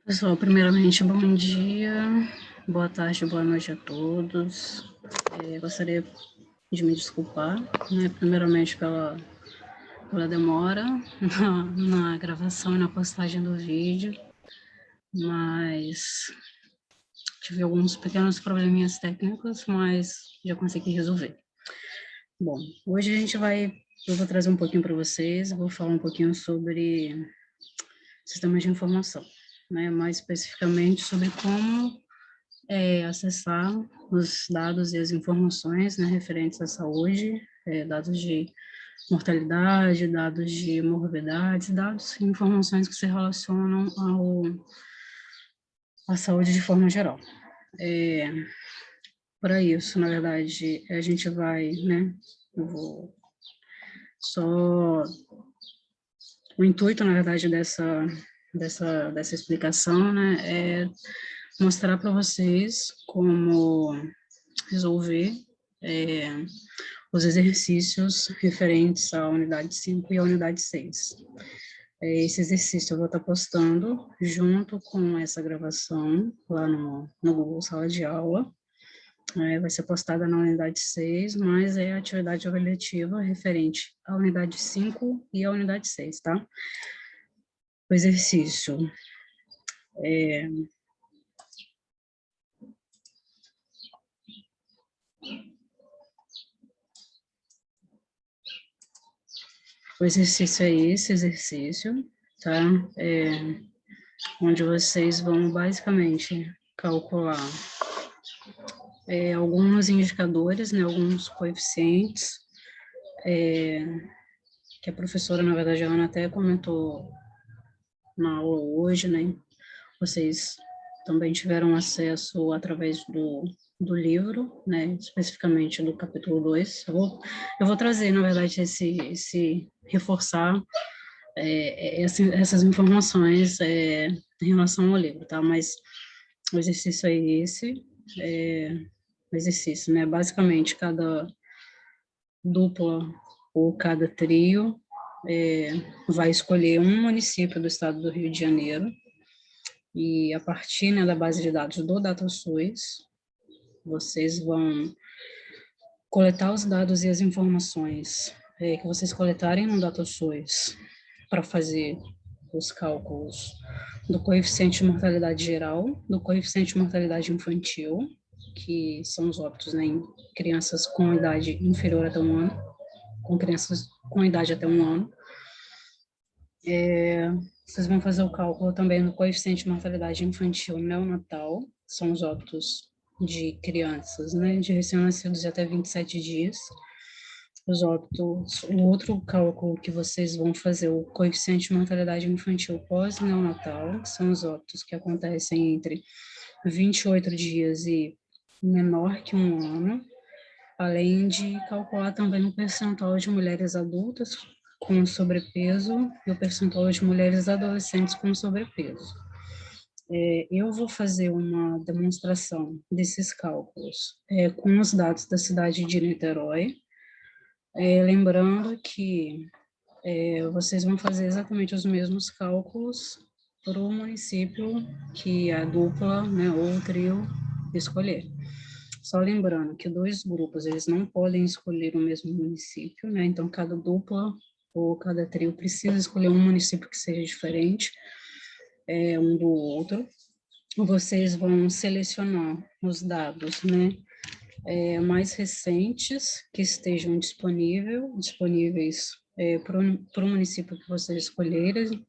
Pessoal, primeiramente, bom dia, boa tarde, boa noite a todos. Gostaria de me desculpar, né, primeiramente pela demora na gravação e na postagem do vídeo, mas tive alguns pequenos probleminhas técnicos, mas já consegui resolver. Bom, hoje eu vou trazer um pouquinho para vocês, vou falar um pouquinho sobre sistemas de informação, né, mais especificamente sobre como acessar os dados e as informações, né, referentes à saúde, dados de mortalidade, dados de morbidades, dados e informações que se relacionam à saúde de forma geral. Para isso, na verdade, a gente vai, né, eu vou só... O intuito, na verdade, dessa explicação, né, é mostrar para vocês como resolver os exercícios referentes à unidade 5 e à unidade 6. Esse exercício eu vou estar postando junto com essa gravação lá no Google Sala de Aula. Vai ser postada na unidade 6, mas é a atividade avaliativa referente à unidade 5 e à unidade 6, tá? O exercício O exercício é esse exercício, tá? Onde vocês vão basicamente calcular alguns indicadores, né, alguns coeficientes, que a professora, na verdade, a Ana até comentou na aula hoje, né? Vocês também tiveram acesso através do livro, né, especificamente do capítulo 2. Eu vou trazer, na verdade, reforçar essas informações em relação ao livro, tá? Mas o exercício é esse, o exercício, né? Basicamente, cada dupla ou cada trio vai escolher um município do estado do Rio de Janeiro e a partir, né, da base de dados do DataSUS, vocês vão coletar os dados e as informações que vocês coletarem no DataSUS para fazer os cálculos do coeficiente de mortalidade geral, do coeficiente de mortalidade infantil, que são os óbitos, né, em crianças com idade inferior até 1 ano, com crianças com idade até 1 ano. Vocês vão fazer o cálculo também do coeficiente de mortalidade infantil neonatal, são os óbitos de crianças, né, de recém-nascidos de até 27 dias. Os óbitos, o outro cálculo que vocês vão fazer, o coeficiente de mortalidade infantil pós-neonatal, que são os óbitos que acontecem entre 28 dias e menor que 1 ano, além de calcular também o percentual de mulheres adultas com sobrepeso e o percentual de mulheres adolescentes com sobrepeso. Eu vou fazer uma demonstração desses cálculos com os dados da cidade de Niterói, lembrando que vocês vão fazer exatamente os mesmos cálculos para o município que a dupla, né, ou o trio escolher. Só lembrando que 2 grupos, eles não podem escolher o mesmo município, né, então cada dupla ou cada trio precisa escolher um município que seja diferente um do outro. Vocês vão selecionar os dados, né, mais recentes que estejam disponíveis para o município que vocês escolherem,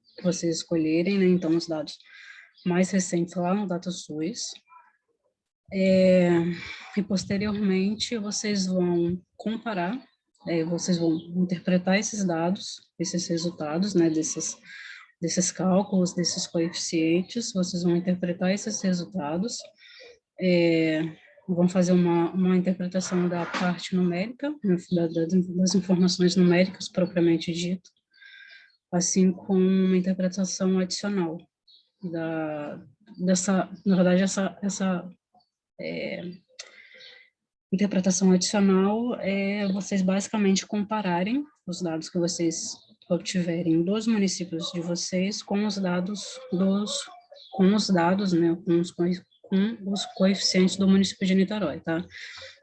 né, então os dados mais recentes lá no DataSUS, e posteriormente vocês vão comparar, vocês vão interpretar esses dados, esses resultados, né, desses cálculos, desses coeficientes, vocês vão interpretar esses resultados, vão fazer uma interpretação da parte numérica, das informações numéricas propriamente dito, assim como uma interpretação adicional na verdade, essa interpretação adicional é vocês basicamente compararem os dados que vocês obtiverem dos municípios de vocês com os dados dos com os dados, né, com os coeficientes do município de Niterói, tá?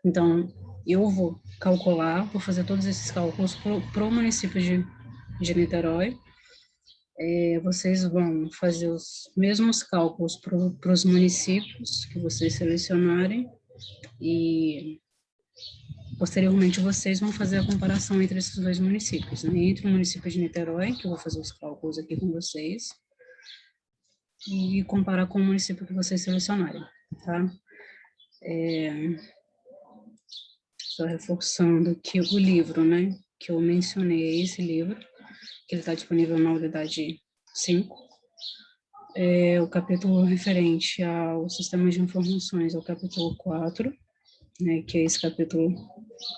Então, eu vou calcular, vou fazer todos esses cálculos para o município de Niterói. Vocês vão fazer os mesmos cálculos para os municípios que vocês selecionarem e, posteriormente, vocês vão fazer a comparação entre esses dois municípios, né? Entre o município de Niterói, que eu vou fazer os cálculos aqui com vocês, e comparar com o município que vocês selecionarem, tá? Só reforçando que o livro, né, que eu mencionei é esse livro, que ele está disponível na unidade 5. O capítulo referente ao sistema de informações é o capítulo 4, né, que é esse capítulo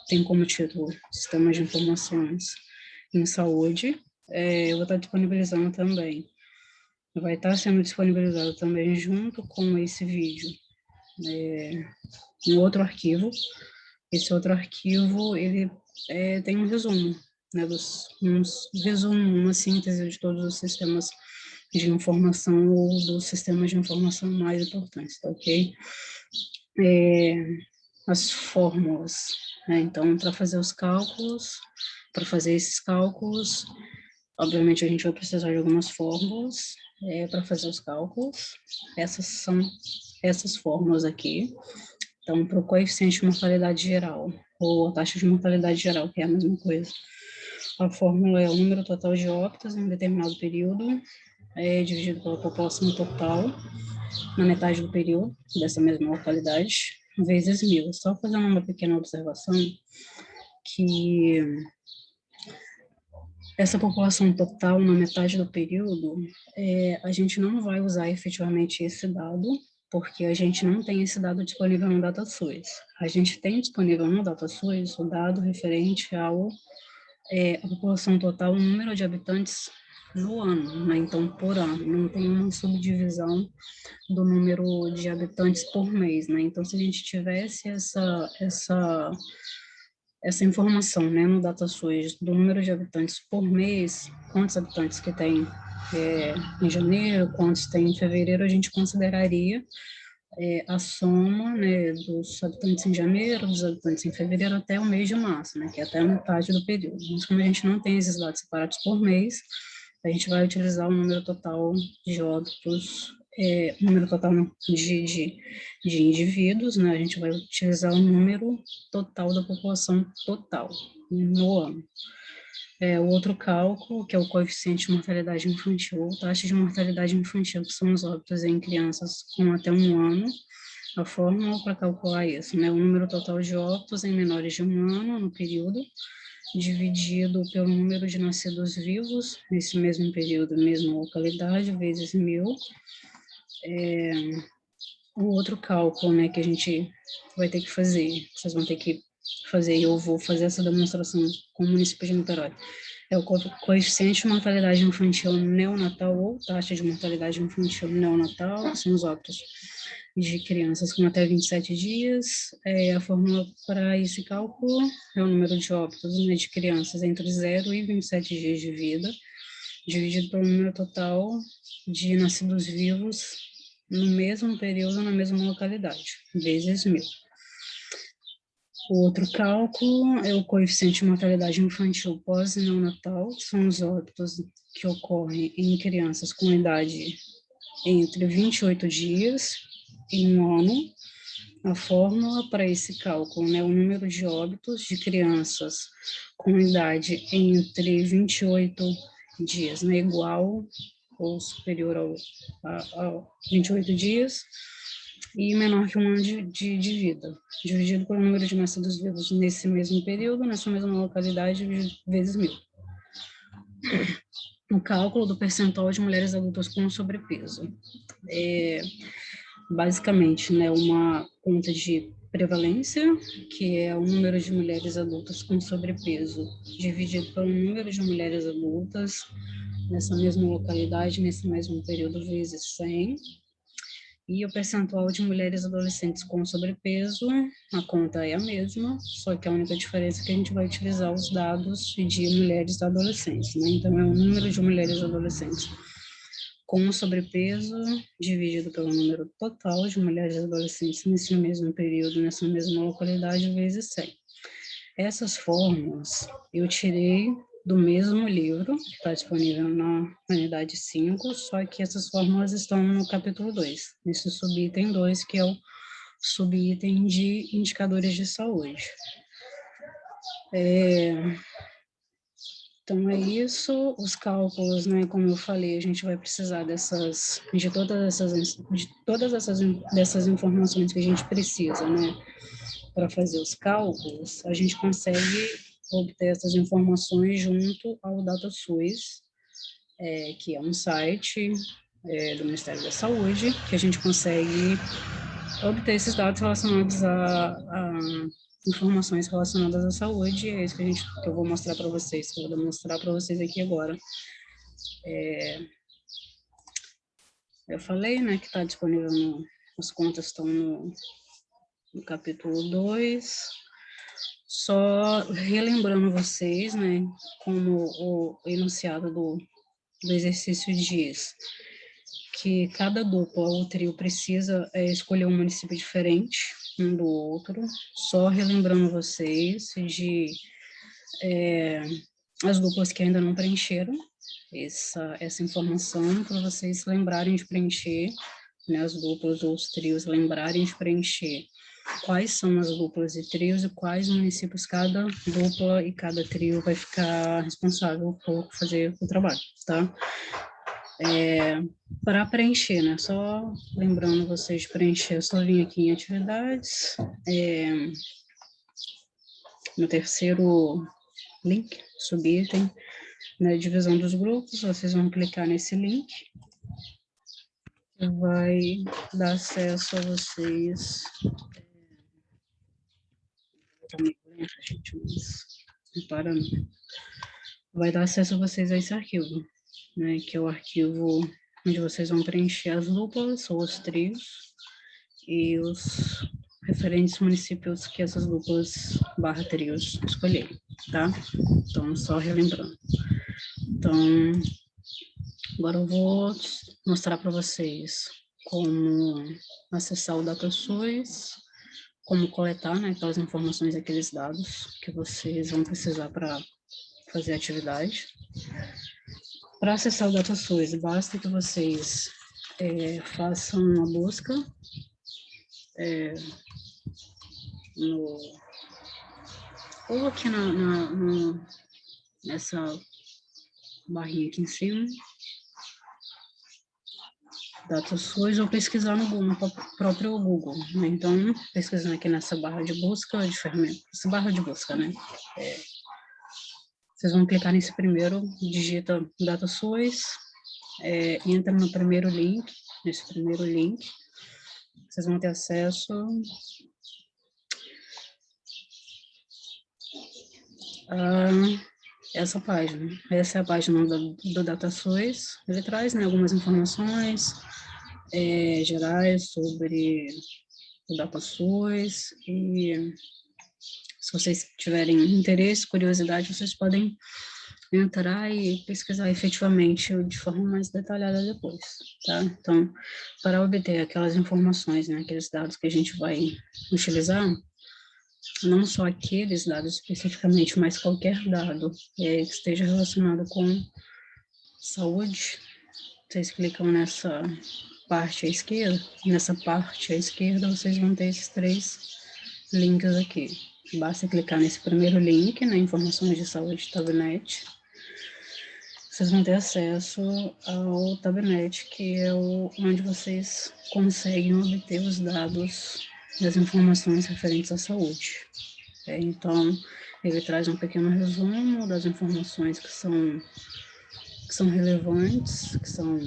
tem como título Sistema de Informações em Saúde. Eu vou estar disponibilizando também, vai estar sendo disponibilizado também junto com esse vídeo, um outro arquivo. Esse outro arquivo, ele tem um resumo, né, uma síntese de todos os sistemas de informação ou dos sistemas de informação mais importantes, tá ok? As fórmulas, né, então, para fazer os cálculos, para fazer esses cálculos, obviamente a gente vai precisar de algumas fórmulas para fazer os cálculos. Essas são essas fórmulas aqui. Então, para o coeficiente de mortalidade geral, ou a taxa de mortalidade geral, que é a mesma coisa, a fórmula é o número total de óbitos em um determinado período, dividido pela população total, na metade do período, dessa mesma localidade, vezes 1.000. Só fazendo uma pequena observação, que essa população total, na metade do período, a gente não vai usar efetivamente esse dado, porque a gente não tem esse dado disponível no DataSUS. A gente tem disponível no DataSUS o dado referente à população total, o número de habitantes no ano, né? Então, por ano, não tem uma subdivisão do número de habitantes por mês, né? Então, se a gente tivesse essa informação, né, no DataSUS, do número de habitantes por mês, quantos habitantes que tem em janeiro, quantos tem em fevereiro, a gente consideraria a soma, né, dos habitantes em janeiro, dos habitantes em fevereiro até o mês de março, né, que é até a metade do período. Mas como a gente não tem esses dados separados por mês, a gente vai utilizar o número total de óbitos, número total de indivíduos, né, a gente vai utilizar o número total da população total no ano. O outro cálculo, que é o coeficiente de mortalidade infantil, taxa de mortalidade infantil, que são os óbitos em crianças com até 1 ano. A fórmula para calcular isso, né, o número total de óbitos em menores de 1 ano no período, dividido pelo número de nascidos vivos nesse mesmo período, mesma localidade, vezes 1.000. O outro cálculo, né, que a gente vai ter que fazer, vocês vão ter que fazer, e eu vou fazer essa demonstração com o município de Niterói, é o coeficiente de mortalidade infantil neonatal ou taxa de mortalidade infantil neonatal, que são os óbitos de crianças com até 27 dias. A fórmula para esse cálculo é o número de óbitos, né, de crianças entre 0 e 27 dias de vida, dividido pelo número total de nascidos vivos no mesmo período, na mesma localidade, vezes 1.000. O outro cálculo é o coeficiente de mortalidade infantil pós-neonatal, que são os óbitos que ocorrem em crianças com idade entre 28 dias e 1 ano. A fórmula para esse cálculo, né, o número de óbitos de crianças com idade entre 28 dias, né, igual ou superior a 28 dias, e menor que 1 ano de vida, dividido pelo número de nascidos vivos nesse mesmo período, nessa mesma localidade, vezes 1.000. O cálculo do percentual de mulheres adultas com sobrepeso. Basicamente, né, uma conta de prevalência, que é o número de mulheres adultas com sobrepeso, dividido pelo número de mulheres adultas nessa mesma localidade, nesse mesmo período, vezes 100. E o percentual de mulheres adolescentes com sobrepeso, a conta é a mesma, só que a única diferença é que a gente vai utilizar os dados de mulheres adolescentes, né? Então, é o número de mulheres adolescentes com o sobrepeso dividido pelo número total de mulheres e adolescentes nesse mesmo período, nessa mesma localidade, vezes 100. Essas fórmulas eu tirei do mesmo livro, que está disponível na unidade 5, só que essas fórmulas estão no capítulo 2, nesse subitem 2, que é o subitem de indicadores de saúde. Então, é isso, os cálculos, né, como eu falei, a gente vai precisar de todas dessas informações que a gente precisa, né, para fazer os cálculos, a gente consegue obter essas informações junto ao DataSUS, que é um site do Ministério da Saúde, que a gente consegue obter esses dados relacionados a informações relacionadas à saúde, é isso que eu vou mostrar para vocês, que eu vou demonstrar para vocês aqui agora. Eu falei, né, que está disponível, as contas estão no capítulo 2, só relembrando vocês, né, como o enunciado do exercício diz, que cada dupla ou trio precisa escolher um município diferente um do outro, só relembrando vocês de as duplas que ainda não preencheram essa informação, para vocês lembrarem de preencher, né, as duplas ou os trios lembrarem de preencher quais são as duplas e trios e quais municípios cada dupla e cada trio vai ficar responsável por fazer o trabalho, tá? Para preencher, né? Só lembrando vocês de preencher, eu só vim aqui em atividades, no terceiro link, subitem, na divisão dos grupos, vocês vão clicar nesse link, que vai dar acesso a vocês, também, gente, mas não para não. Vai dar acesso a vocês a esse arquivo, né, que é o arquivo onde vocês vão preencher as duplas ou os trios e os referentes municípios que essas duplas barra trios escolherem, tá? Então, só relembrando. Então, agora eu vou mostrar para vocês como acessar o DataSUS, como coletar, né, aquelas informações, aqueles dados que vocês vão precisar para fazer a atividade. Para acessar o DataSUS, basta que vocês façam uma busca ou aqui nessa barrinha aqui em cima, DataSUS, ou pesquisar no próprio Google, né? Então, pesquisando aqui nessa barra de busca de ferramenta, essa barra de busca, né? Vocês vão clicar nesse primeiro, digita DataSUS, entra no primeiro link, nesse primeiro link, vocês vão ter acesso a essa página. Essa é a página do DataSUS. Ele traz, né, algumas informações gerais sobre o DataSUS, e se vocês tiverem interesse, curiosidade, vocês podem entrar e pesquisar efetivamente de forma mais detalhada depois, tá? Então, para obter aquelas informações, né, aqueles dados que a gente vai utilizar, não só aqueles dados especificamente, mas qualquer dado que esteja relacionado com saúde, vocês clicam nessa parte à esquerda, vocês vão ter esses 3 links aqui. Basta clicar nesse primeiro link, né, informações de saúde Tabnet. Vocês vão ter acesso ao Tabnet, que é onde vocês conseguem obter os dados das informações referentes à saúde. Então, ele traz um pequeno resumo das informações que são relevantes, que são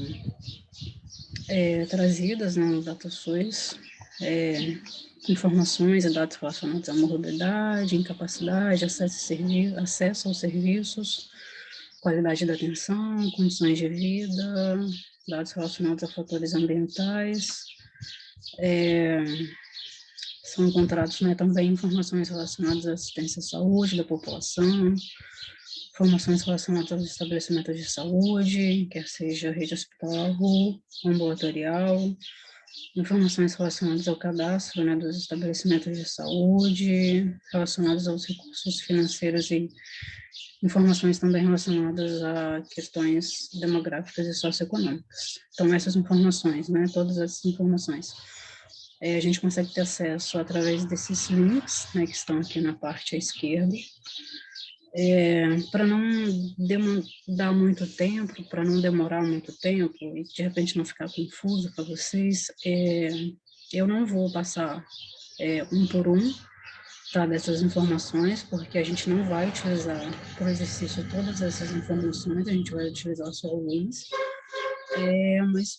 trazidas, né, no DataSUS, informações e dados relacionados à morbidade, incapacidade, acesso aos serviços, qualidade da atenção, condições de vida, dados relacionados a fatores ambientais, são encontrados, né, também informações relacionadas à assistência à saúde da população, informações relacionadas aos estabelecimentos de saúde, quer seja rede hospitalar, ambulatorial, informações relacionadas ao cadastro, né, dos estabelecimentos de saúde, relacionadas aos recursos financeiros e informações também relacionadas a questões demográficas e socioeconômicas. Então, essas informações, né, todas essas informações, a gente consegue ter acesso através desses links, né, que estão aqui na parte à esquerda. Para não demandar muito tempo, para não demorar muito tempo e de repente não ficar confuso para vocês, eu não vou passar um por um, tá, dessas informações, porque a gente não vai utilizar para o exercício todas essas informações, a gente vai utilizar só algumas, mas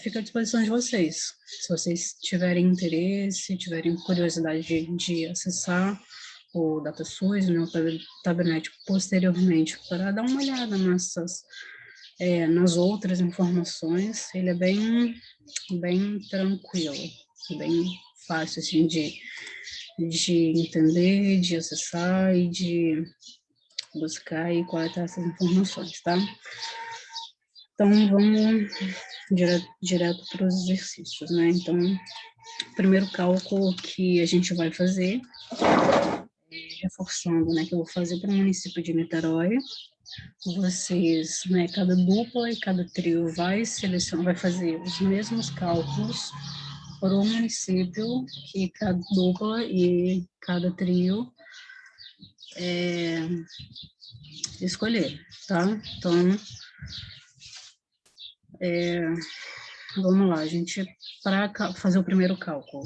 fica à disposição de vocês. Se vocês tiverem interesse, tiverem curiosidade de acessar o DataSUS, né, o Tabnet posteriormente, para dar uma olhada nas outras informações, ele é bem tranquilo, bem fácil assim, de entender, de acessar e de buscar e coletar essas informações, tá? Então, vamos direto para os exercícios, né? Então, o primeiro cálculo que a gente vai fazer, reforçando, né, que eu vou fazer para o município de Niterói, vocês, né, cada dupla e cada trio vai fazer os mesmos cálculos para o município que cada dupla e cada trio escolher, tá? Então, vamos lá, gente, para fazer o primeiro cálculo,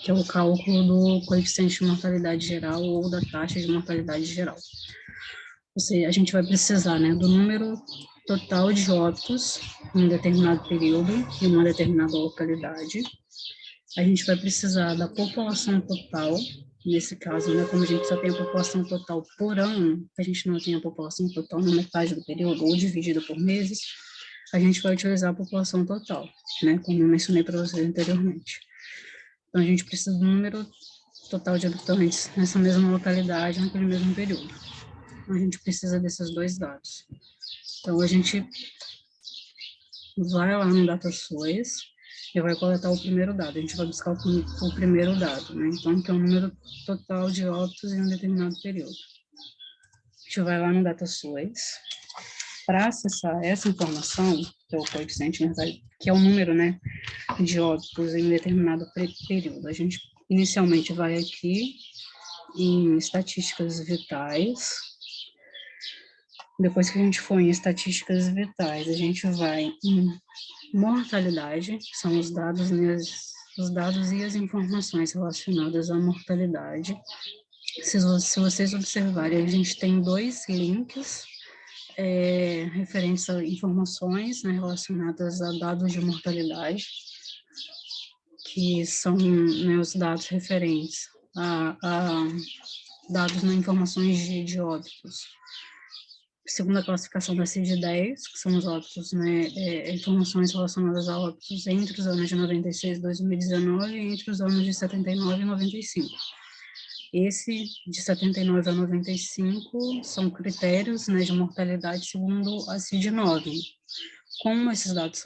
que é o cálculo do coeficiente de mortalidade geral ou da taxa de mortalidade geral. A gente vai precisar, né, do número total de óbitos em um determinado período, em uma determinada localidade. A gente vai precisar da população total, nesse caso, né, como a gente só tem a população total por ano, a gente não tem a população total na metade do período ou dividida por meses, a gente vai utilizar a população total, né, como eu mencionei para vocês anteriormente. Então, a gente precisa do número total de habitantes nessa mesma localidade, naquele mesmo período. Então, a gente precisa desses dois dados. Então, a gente vai lá no DataSUS e vai coletar o primeiro dado. A gente vai buscar o primeiro dado, né? Então, que é o número total de óbitos em um determinado período. A gente vai lá no DataSUS. Para acessar essa informação, que é o coeficiente, que é o número, né, de óbitos em um determinado período, a gente inicialmente vai aqui em estatísticas vitais. Depois que a gente for em estatísticas vitais, a gente vai em mortalidade, que são os dados e as informações relacionadas à mortalidade. Se vocês observarem, a gente tem dois links referentes a informações, né, relacionadas a dados de mortalidade, que são, né, os dados referentes a dados, né, informações de óbitos, segundo a classificação da CID-10, que são os óbitos, né, informações relacionadas a óbitos entre os anos de 96 e 2019 e entre os anos de 79 e 95. Esse de 79 a 95 são critérios, né, de mortalidade segundo a CID-9. Como esses dados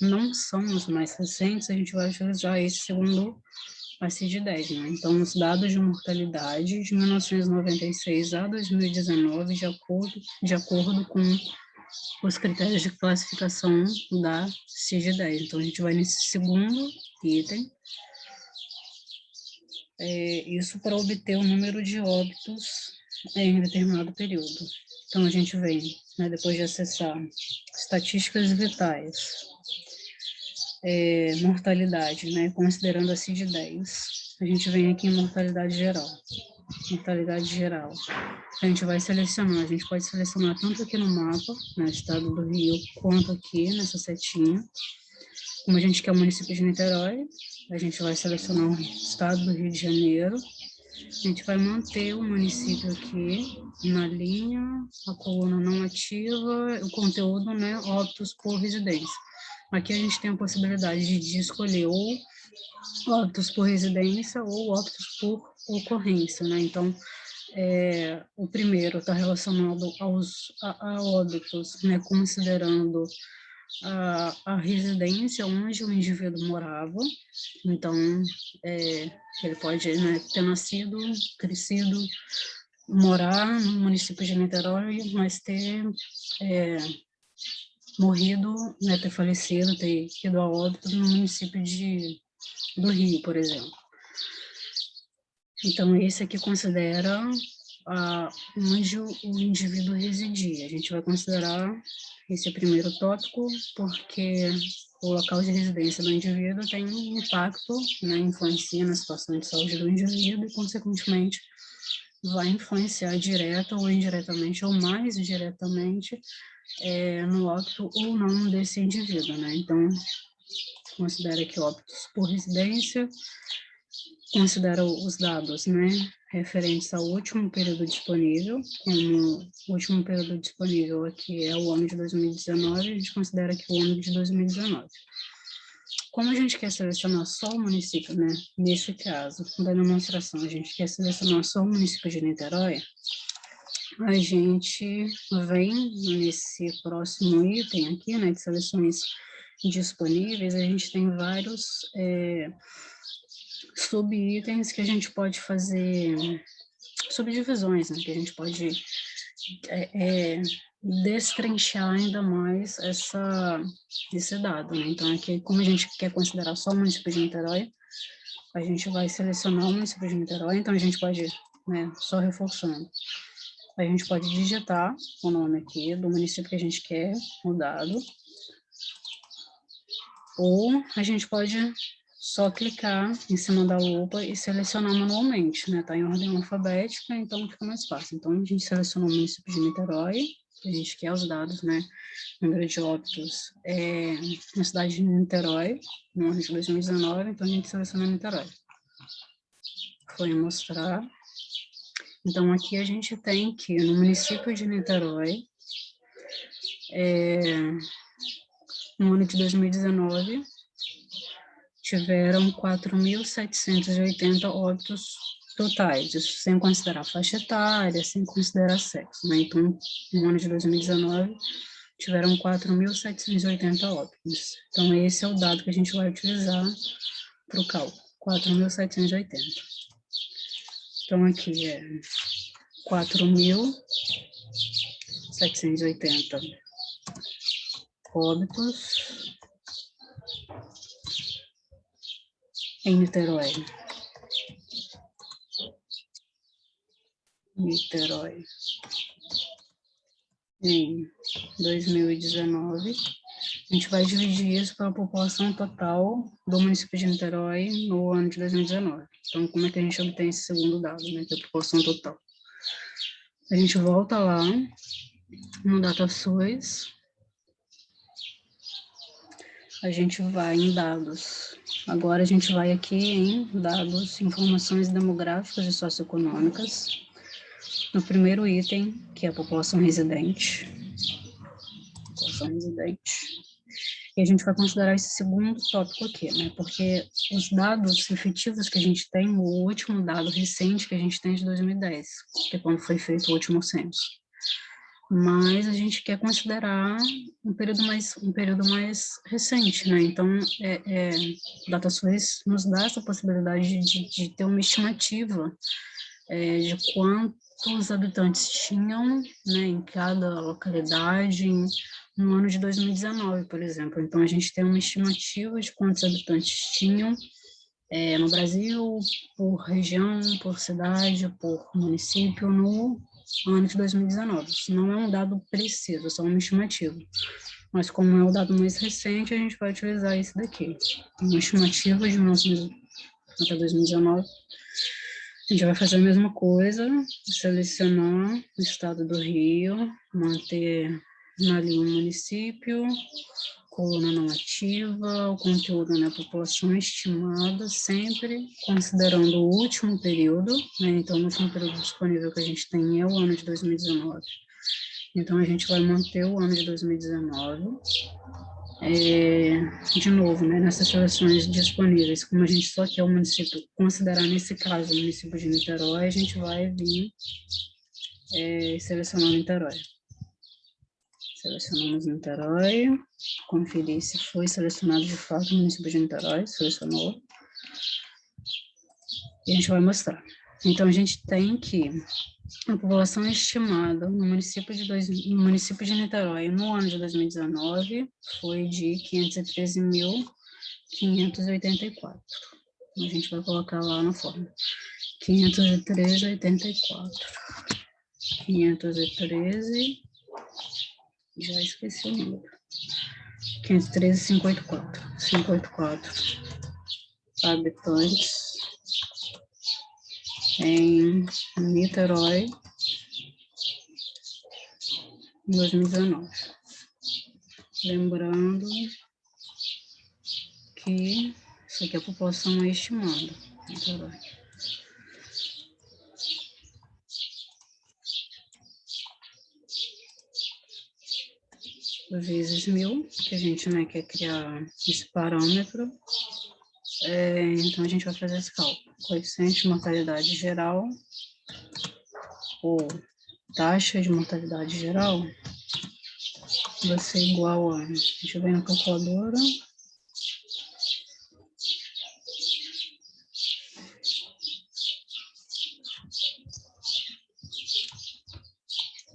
não são os mais recentes, a gente vai utilizar esse segundo a CID-10, né? Então, os dados de mortalidade de 1996 a 2019, de acordo com os critérios de classificação da CID-10. Então, a gente vai nesse segundo item, isso para obter o número de óbitos em determinado período. Então, a gente vem, né, depois de acessar estatísticas vitais, mortalidade, né, considerando a CID-10, a gente vem aqui em mortalidade geral. Mortalidade geral. A gente vai selecionar, a gente pode selecionar tanto aqui no mapa, no estado do Rio, quanto aqui nessa setinha. Como a gente quer o município de Niterói, a gente vai selecionar o estado do Rio de Janeiro. A gente vai manter o município aqui na linha, a coluna não ativa, o conteúdo, né, óbitos por residência. Aqui a gente tem a possibilidade de escolher ou óbitos por residência ou óbitos por ocorrência, né? Então, O primeiro está relacionado a óbitos, né, considerando a residência onde o indivíduo morava. Então, ele pode, né, ter nascido, crescido, morar no município de Niterói, mas ter morrido, né, ter falecido, ter ido a óbito no município do Rio, por exemplo. Então, esse aqui considera onde o indivíduo residia. A gente vai considerar esse primeiro tópico, porque o local de residência do indivíduo tem um impacto, né, influencia na situação de saúde do indivíduo e, consequentemente, vai influenciar direta ou indiretamente, ou mais diretamente, no óbito ou não desse indivíduo, né? Então, considera que óbitos por residência, considera os dados, né, referentes ao último período disponível, como o último período disponível aqui é o ano de 2019, a gente considera que o ano de 2019. Como a gente quer selecionar só o município, né, nesse caso da demonstração, a gente quer selecionar só o município de Niterói, a gente vem nesse próximo item aqui, né, de seleções disponíveis, a gente tem vários subitens que a gente pode fazer, subdivisões, né, que a gente pode destrinchar ainda mais esse dado, né? Então, aqui, como a gente quer considerar só o município de Niterói, a gente vai selecionar o município de Niterói, então a gente pode, né, só reforçando, a gente pode digitar o nome aqui do município que a gente quer, o dado, ou a gente pode só clicar em cima da lupa e selecionar manualmente, né? Tá em ordem alfabética, então fica mais fácil. Então, a gente seleciona o município de Niterói, a gente quer os dados, né? Número de óbitos na cidade de Niterói, no ano de 2019, então a gente seleciona Niterói. Foi mostrar. Então, aqui a gente tem que no município de Niterói, no ano de 2019, tiveram 4.780 óbitos totais, isso sem considerar faixa etária, sem considerar sexo, né? Então, no ano de 2019, tiveram 4.780 óbitos. Então, esse é o dado que a gente vai utilizar para o cálculo, 4.780. Então, aqui é 4.780 óbitos em Niterói. Em 2019, a gente vai dividir isso pela população total do município de Niterói no ano de 2019. Então, como é que a gente obtém esse segundo dado, né, que é a população total? A gente volta lá no DataSUS, a gente vai em dados. Agora a gente vai aqui em dados, informações demográficas e socioeconômicas, no primeiro item, que é a população residente. E a gente vai considerar esse segundo tópico aqui, né? Porque os dados efetivos que a gente tem, o último dado recente que a gente tem é de 2010, que é quando foi feito o último censo. Mas a gente quer considerar um período mais recente, né? Então, o DataSUS nos dá essa possibilidade de ter uma estimativa de quantos habitantes tinham, né, em cada localidade no ano de 2019, por exemplo. Então, a gente tem uma estimativa de quantos habitantes tinham no Brasil, por região, por cidade, por município, no ano de 2019. Isso não é um dado preciso, é só uma estimativa. Mas como é o dado mais recente, a gente vai utilizar esse daqui. Uma estimativa de 1900 até 2019. A gente vai fazer a mesma coisa, selecionar o estado do Rio, manter ali o município, coluna não ativa, o conteúdo na população estimada, sempre considerando o último período, né? Então, o último período disponível que a gente tem é o ano de 2019. Então, a gente vai manter o ano de 2019. De novo, né, nessas seleções disponíveis, como a gente só quer o município, considerar nesse caso o município de Niterói, a gente vai vir selecionar Niterói. Selecionamos Niterói, conferir se foi selecionado de fato o município de Niterói, selecionou, e a gente vai mostrar. Então, a gente tem que a população estimada no município de Niterói no ano de 2019 foi de 513.584. A gente vai colocar lá na forma. 513,84. 513, já esqueci o número. 513,584. 584 habitantes em Niterói, em 2019. Lembrando que isso aqui é a população estimada. Niterói. Vezes 1000, que a gente, né, quer criar esse parâmetro. Então, a gente vai fazer esse cálculo. Coeficiente de mortalidade geral, ou taxa de mortalidade geral, vai ser igual a... Deixa eu ver na calculadora.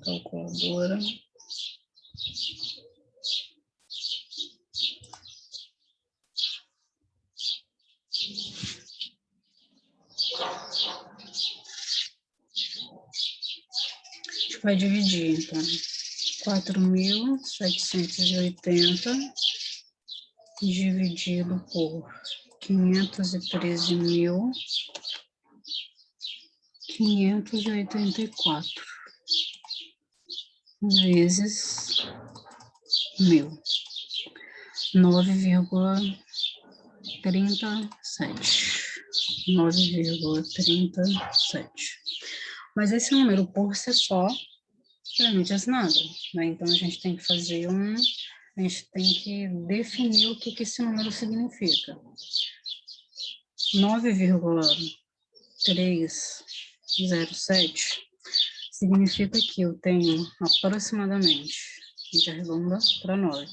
Calculadora. A gente vai dividir, então, 4.780 dividido por 513.584 vezes 1000, 9,37. 9,37. Mas esse número por si só não diz nada, né? Então a gente tem que fazer a gente tem que definir o que esse número significa. 9,307 significa que eu tenho aproximadamente, a gente arredonda para 9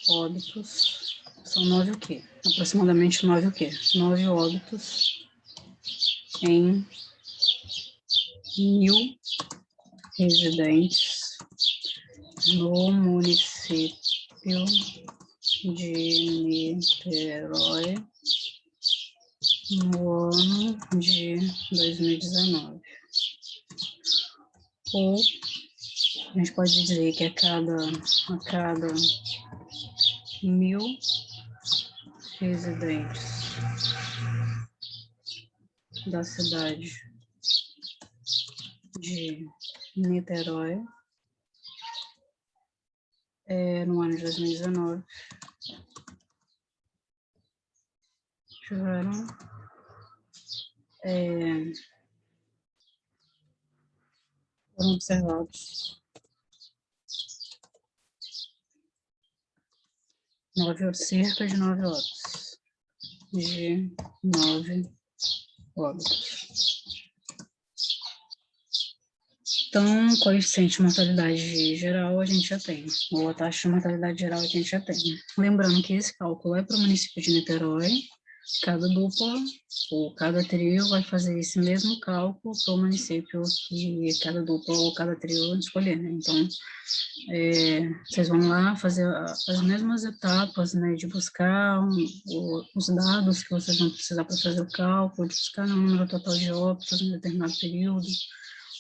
óbitos, são 9 o quê? Aproximadamente 9 o quê? 9 óbitos em 1000 residentes no município de Niterói no ano de 2019. Ou a gente pode dizer que a cada 1000 residentes da cidade de Niterói, no ano de 2019, tiveram foram observados 9, cerca de 9 óbitos. De 9 óbitos. Então, coeficiente de mortalidade geral a gente já tem, ou a taxa de mortalidade geral a gente já tem. Lembrando que esse cálculo é para o município de Niterói, cada dupla ou cada trio vai fazer esse mesmo cálculo para o município que cada dupla ou cada trio escolher, né? Então, vocês vão lá fazer as mesmas etapas, né, de buscar os dados que vocês vão precisar para fazer o cálculo, de buscar o número total de óbitos em determinado período,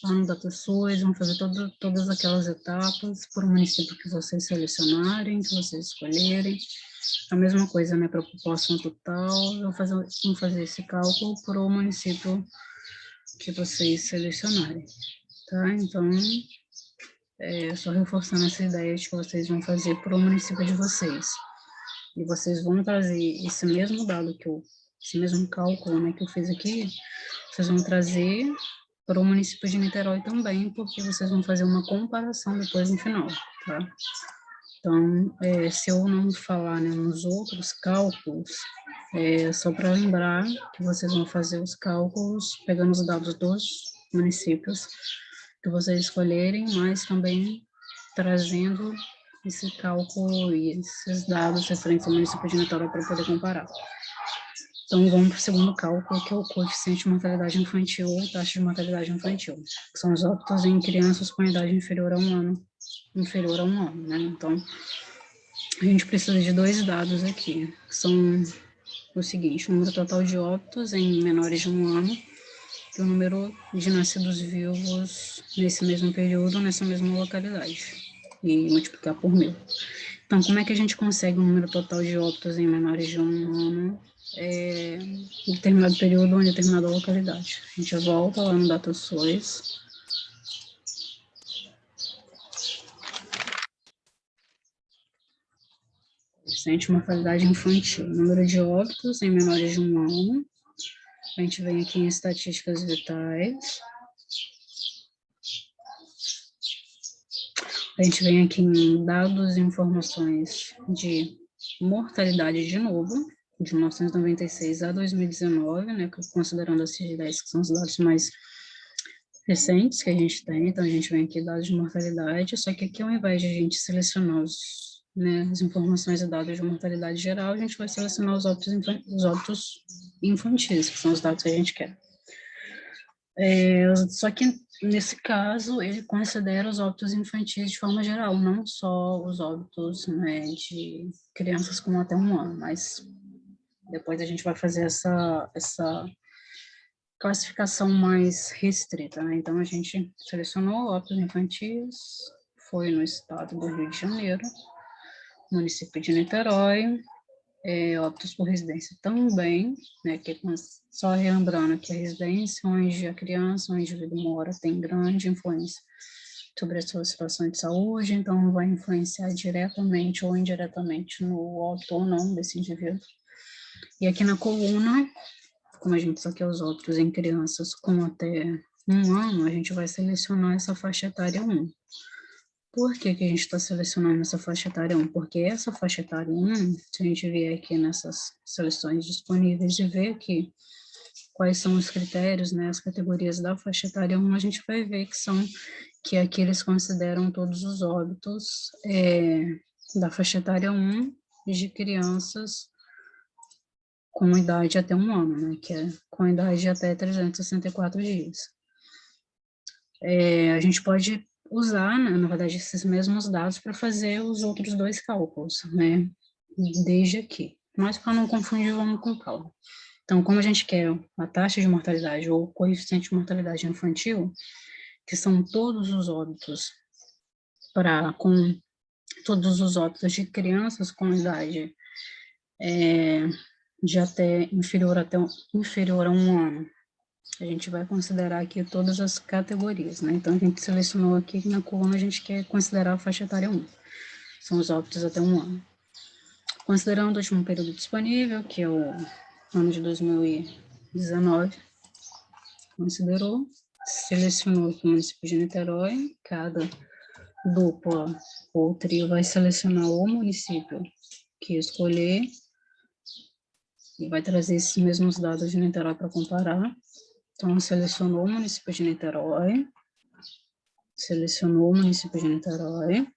o ano da pessoa, eles vão fazer todas aquelas etapas por um município que vocês selecionarem, que vocês escolherem. A mesma coisa, né, para a população total, vão fazer esse cálculo por o município que vocês selecionarem, tá? Então, só reforçando essa ideia de que vocês vão fazer para o município de vocês. E vocês vão trazer esse mesmo dado esse mesmo cálculo, né, que eu fiz aqui, vocês vão trazer para o município de Niterói também, porque vocês vão fazer uma comparação depois no final, tá? Então, se eu não falar, né, nos outros cálculos, só para lembrar que vocês vão fazer os cálculos pegando os dados dos municípios que vocês escolherem, mas também trazendo esse cálculo e esses dados referentes ao município de Niterói para poder comparar. Então, vamos para o segundo cálculo, que é o coeficiente de mortalidade infantil ou taxa de mortalidade infantil, que são os óbitos em crianças com idade inferior a um ano, né? Então, a gente precisa de dois dados aqui, que são o seguinte: o número total de óbitos em menores de um ano e o número de nascidos vivos nesse mesmo período, nessa mesma localidade, e multiplicar por 1.000. Então, como é que a gente consegue o número total de óbitos em menores de um ano em determinado período ou em determinada localidade? A gente volta lá no DataSource. Coeficiente mortalidade infantil, número de óbitos em menores de um ano. A gente vem aqui em estatísticas vitais. A gente vem aqui em dados e informações de mortalidade de novo, de 1996 a 2019, né, considerando as CIG-10, que são os dados mais recentes que a gente tem. Então, a gente vem aqui dados de mortalidade, só que aqui, ao invés de a gente selecionar as informações e dados de mortalidade geral, a gente vai selecionar os óbitos infantis, que são os dados que a gente quer. Só que, nesse caso, ele considera os óbitos infantis de forma geral, não só os óbitos, né, de crianças com até um ano, mas depois a gente vai fazer essa classificação mais restrita, né? Então, a gente selecionou óbitos infantis, foi no estado do Rio de Janeiro, município de Niterói, óbitos por residência também, né, que só relembrando que a residência onde a criança, onde o indivíduo mora, tem grande influência sobre a sua situação de saúde, então vai influenciar diretamente ou indiretamente no óbito ou não desse indivíduo. E aqui na coluna, como a gente só quer os óbitos em crianças com até um ano, a gente vai selecionar essa faixa etária 1. Por que que a gente está selecionando essa faixa etária 1? Porque essa faixa etária 1, se a gente vier aqui nessas seleções disponíveis e ver aqui quais são os critérios, né, as categorias da faixa etária 1, a gente vai ver que aqui eles consideram todos os óbitos da faixa etária 1 de crianças com idade até um ano, né, que é com idade até 364 dias. A gente pode usar, né, na verdade, esses mesmos dados para fazer os outros dois cálculos, né, desde aqui. Mas para não confundir, vamos com calma. Então, como a gente quer a taxa de mortalidade ou coeficiente de mortalidade infantil, que são todos os óbitos com todos os óbitos de crianças com idade de até inferior a um ano, a gente vai considerar aqui todas as categorias, né? Então, a gente selecionou aqui na coluna, a gente quer considerar a faixa etária 1, são os óbitos até um ano. Considerando o último período disponível, que é o ano de 2019, considerou, selecionou aqui o município de Niterói, cada dupla ou trio vai selecionar o município que escolher e vai trazer esses mesmos dados de Niterói para comparar. Então, selecionou o município de Niterói, selecionou o município de Niterói,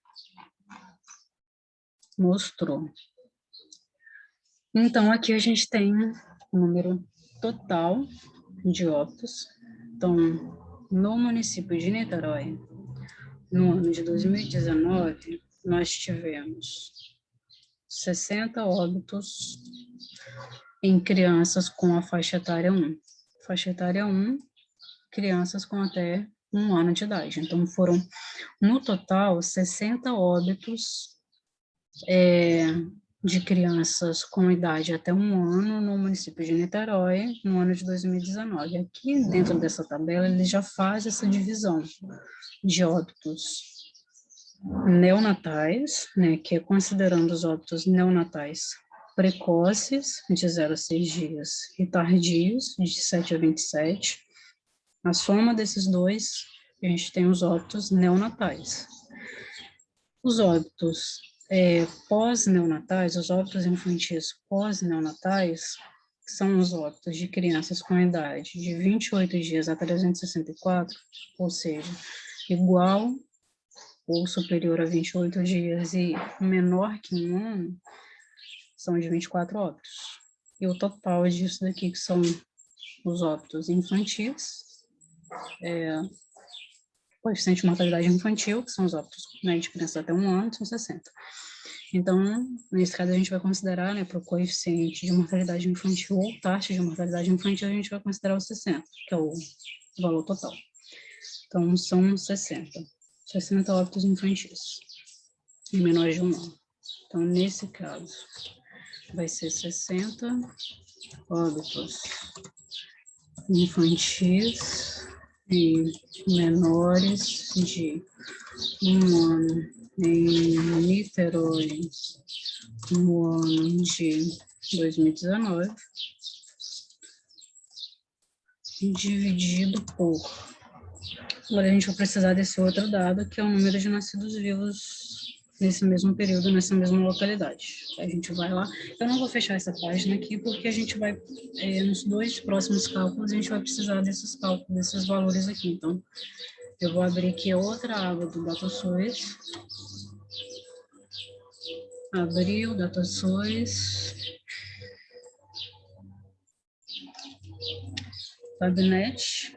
mostrou. Então, aqui a gente tem o número total de óbitos. Então, no município de Niterói, no ano de 2019, nós tivemos 60 óbitos em crianças com a faixa etária 1. Faixa etária 1, crianças com até um ano de idade. Então, foram, no total, 60 óbitos de crianças com idade até um ano no município de Niterói, no ano de 2019. Aqui, dentro dessa tabela, ele já faz essa divisão de óbitos neonatais, né, que é considerando os óbitos neonatais precoces, de 0 a 6 dias, e tardios, de 7 a 27, A soma desses dois, a gente tem os óbitos neonatais. Os óbitos pós-neonatais, os óbitos infantis pós-neonatais, são os óbitos de crianças com idade de 28 dias a 364, ou seja, igual ou superior a 28 dias e menor que 1 ano, são de 24 óbitos. E o total disso daqui, que são os óbitos infantis, coeficiente de mortalidade infantil, que são os óbitos, né, de crianças até 1 ano, são 60. Então, nesse caso, a gente vai considerar, né, para o coeficiente de mortalidade infantil ou taxa de mortalidade infantil, a gente vai considerar os 60, que é o valor total. Então, são 60 óbitos infantis, em menores de 1 ano. Então, nesse caso, vai ser 60 óbitos infantis em menores de 1 ano em Niterói no ano de 2019, dividido por... Agora a gente vai precisar desse outro dado, que é o número de nascidos vivos nesse mesmo período, nessa mesma localidade. A gente vai lá, eu não vou fechar essa página aqui, porque a gente vai, nos 2 próximos cálculos, a gente vai precisar desses cálculos, desses valores aqui. Então, eu vou abrir aqui outra aba do DataSource, abrir o DataSource, Tabnet.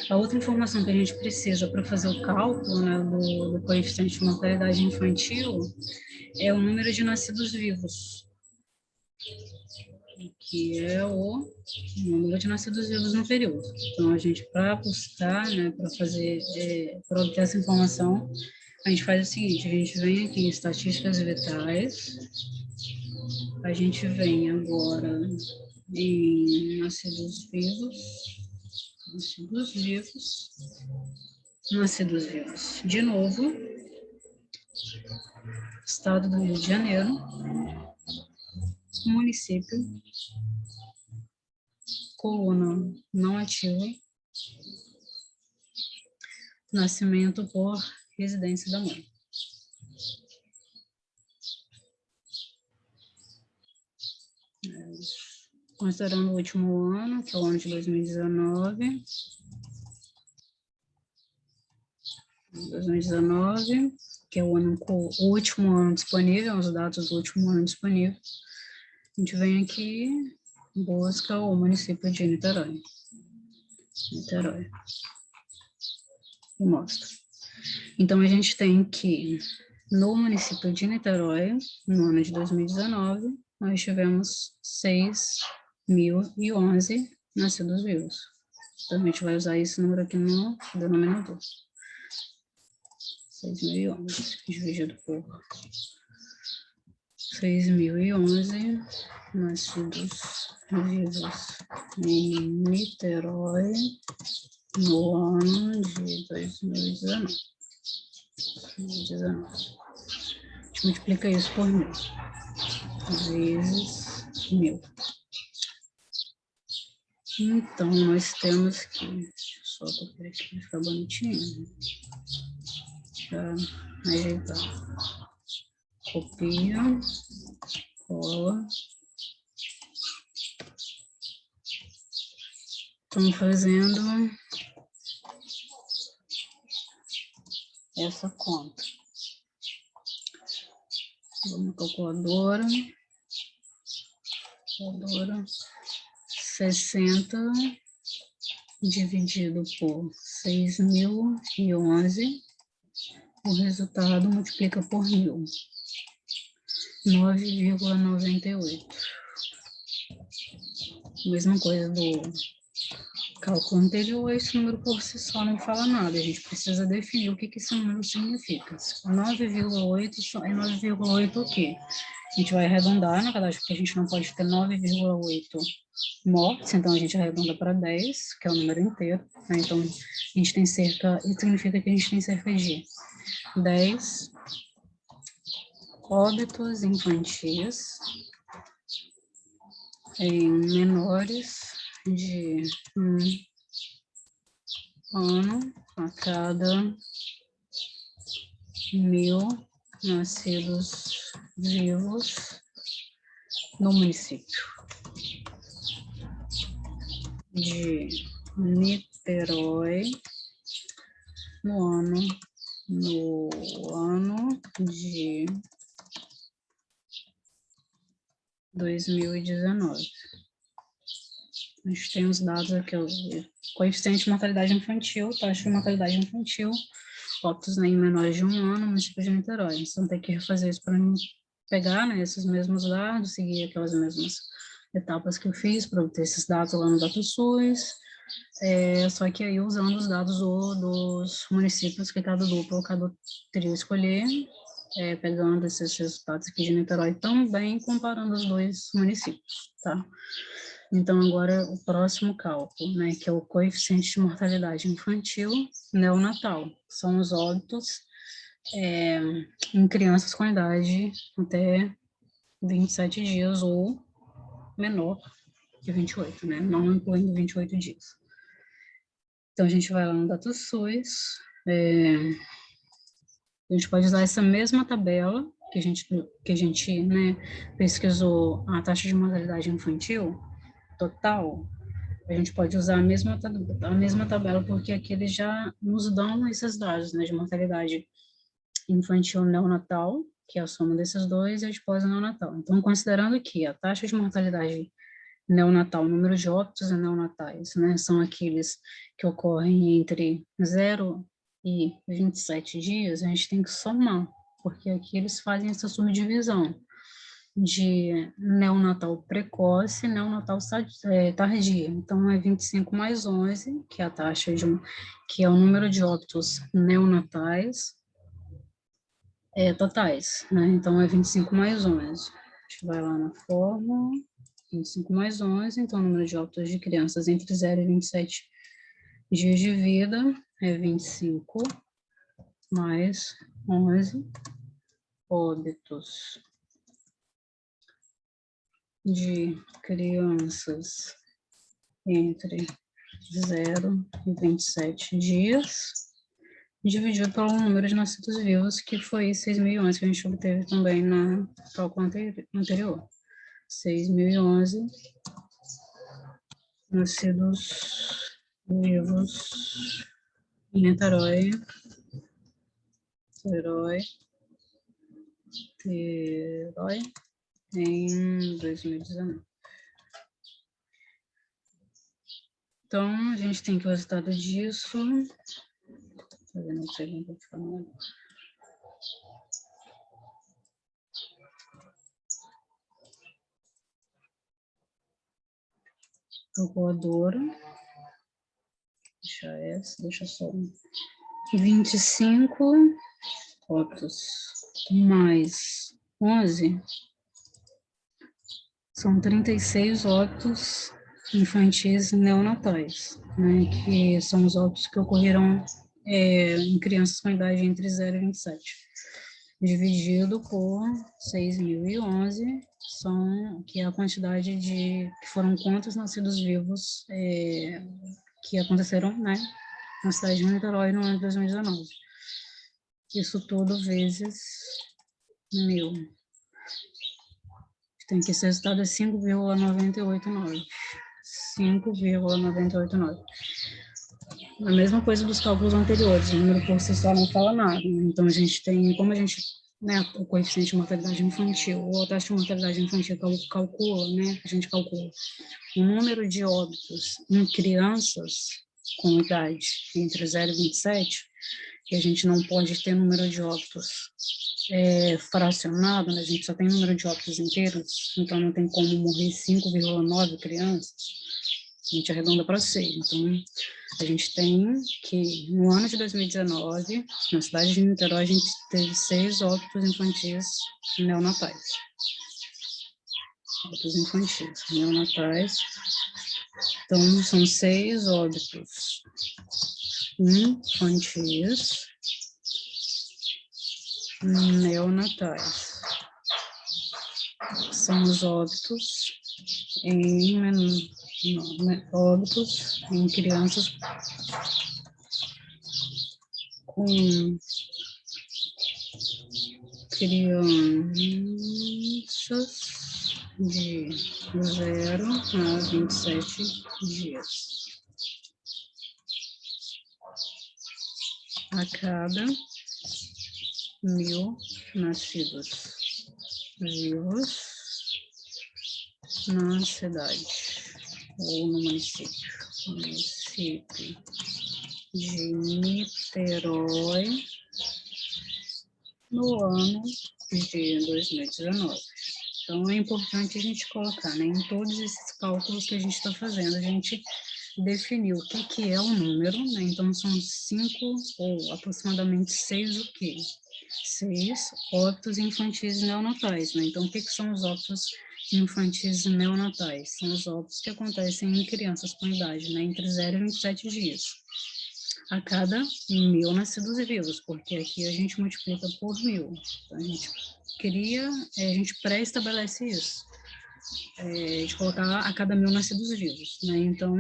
A outra informação que a gente precisa para fazer o cálculo, né, do coeficiente de mortalidade infantil é o número de nascidos vivos, que é o número de nascidos vivos no período. Então, a gente, para buscar, né, para fazer, para obter essa informação, a gente faz o seguinte: a gente vem aqui em estatísticas vitais, a gente vem agora em nascidos vivos, nascidos vivos. De novo, estado do Rio de Janeiro, município, coluna não ativa, nascimento por residência da mãe. Considerando o último ano, que é o ano de 2019, que é o último ano disponível, os dados do último ano disponível, a gente vem aqui, busca o município de Niterói. E mostra. Então, a gente tem que, no município de Niterói, no ano de 2019, nós tivemos 6.011 nascidos vivos. Então, a gente vai usar esse número aqui no denominador. 6.011 dividido por 6.011 nascidos vivos em Niterói no ano de 2019. A gente multiplica isso por 1.000 vezes 1.000. Então, nós temos que... Deixa eu só copiar aqui para ficar bonitinho. Para ajeitar. Copia, cola. Estamos fazendo essa conta. Vamos calculadora. 60 dividido por 6.011, o resultado multiplica por 1.000, 9,98. Mesma coisa do cálculo anterior, esse número por si só não fala nada, a gente precisa definir o que esse número significa. 9,8 é 9,8 o quê? A gente vai arredondar, na verdade, porque a gente não pode ter 9,8 mortes, então a gente arredonda para 10, que é o número inteiro, né? Então a gente tem cerca, isso significa que a gente tem cerca de 10 óbitos infantis em menores de 1 ano a cada 1.000 nascidos vivos no município de Niterói no ano de 2019. A gente tem os dados aqui, o coeficiente de mortalidade infantil, taxa de mortalidade infantil, óbitos em menores de 1 ano, município de Niterói. Então, tem que refazer isso para pegar, né, esses mesmos dados, seguir aquelas mesmas etapas que eu fiz para obter esses dados lá no DataSUS, só que aí usando os dados dos municípios que cada dupla ou cada trio escolher, pegando esses resultados aqui de Niterói também, comparando os dois municípios, tá? Então, agora o próximo cálculo, né, que é o coeficiente de mortalidade infantil neonatal, são os óbitos em crianças com idade até 27 dias ou menor que 28, né, não incluindo 28 dias. Então, a gente vai lá no DataSUS, a gente pode usar essa mesma tabela que a gente né, pesquisou a taxa de mortalidade infantil total. A gente pode usar a mesma tabela, porque aqui eles já nos dão esses dados, né, de mortalidade infantil neonatal, que é a soma desses dois, e a de pós-neonatal. Então, considerando que a taxa de mortalidade neonatal, o número de óbitos neonatais, né, são aqueles que ocorrem entre 0 e 27 dias, a gente tem que somar, porque aqui eles fazem essa subdivisão de neonatal precoce e neonatal tardia. Então, é 25 mais 11, que é a taxa que é o número de óbitos neonatais totais, né? Então, é 25 mais 11. A gente vai lá na fórmula, 25 mais 11, então o número de óbitos de crianças entre 0 e 27 dias de vida é 25 mais 11 óbitos de crianças entre 0 e 27 dias, dividido pelo número de nascidos vivos, que foi 6.011, que a gente obteve também no cálculo anterior. 6.011 nascidos vivos em Niterói, em 2019. Então, a gente tem que o resultado disso, fazendo a pergunta de forma. Calculadora, deixa só 25 óbitos mais 11 são 36 óbitos infantis neonatais, né, que são os óbitos que ocorreram em crianças com idade entre 0 e 27, dividido por 6.011, que é a quantidade que foram quantos nascidos vivos que aconteceram, né, na cidade de Niterói no ano de 2019. Isso tudo vezes 1.000. Tem que esse resultado é 5,989. 5,989. A mesma coisa dos cálculos anteriores, o número por si só não fala nada. Então, a gente tem, como a gente, né, o coeficiente de mortalidade infantil, ou a taxa de mortalidade infantil calcula, né, a gente calcula o número de óbitos em crianças com idade entre 0 e 27, que a gente não pode ter número de óbitos fracionado, né? A gente só tem número de óbitos inteiros, então não tem como morrer 5,9 crianças, a gente arredonda para 6. Então, a gente tem que, no ano de 2019, na cidade de Niterói, a gente teve 6 óbitos infantis neonatais. Óbitos infantis neonatais. Então, são 6 óbitos infantis neonatais. São os óbitos óbitos em crianças com crianças de 0 a 27 dias. A cada 1.000 nascidos vivos na cidade ou no município de Niterói no ano de 2019. Então, é importante a gente colocar, né, em todos esses cálculos que a gente está fazendo, a gente definiu o que é o número, né? Então, são 5 ou aproximadamente 6 o quê? 6 óbitos infantis neonatais, né? Então, o que são os óbitos infantis neonatais? São os óbitos que acontecem em crianças com idade, né, entre 0 e 27 dias, a cada 1.000 nascidos vivos, porque aqui a gente multiplica por 1.000. Então, a gente pré-estabelece isso, de colocar a cada 1.000 nascidos vivos, né? Então,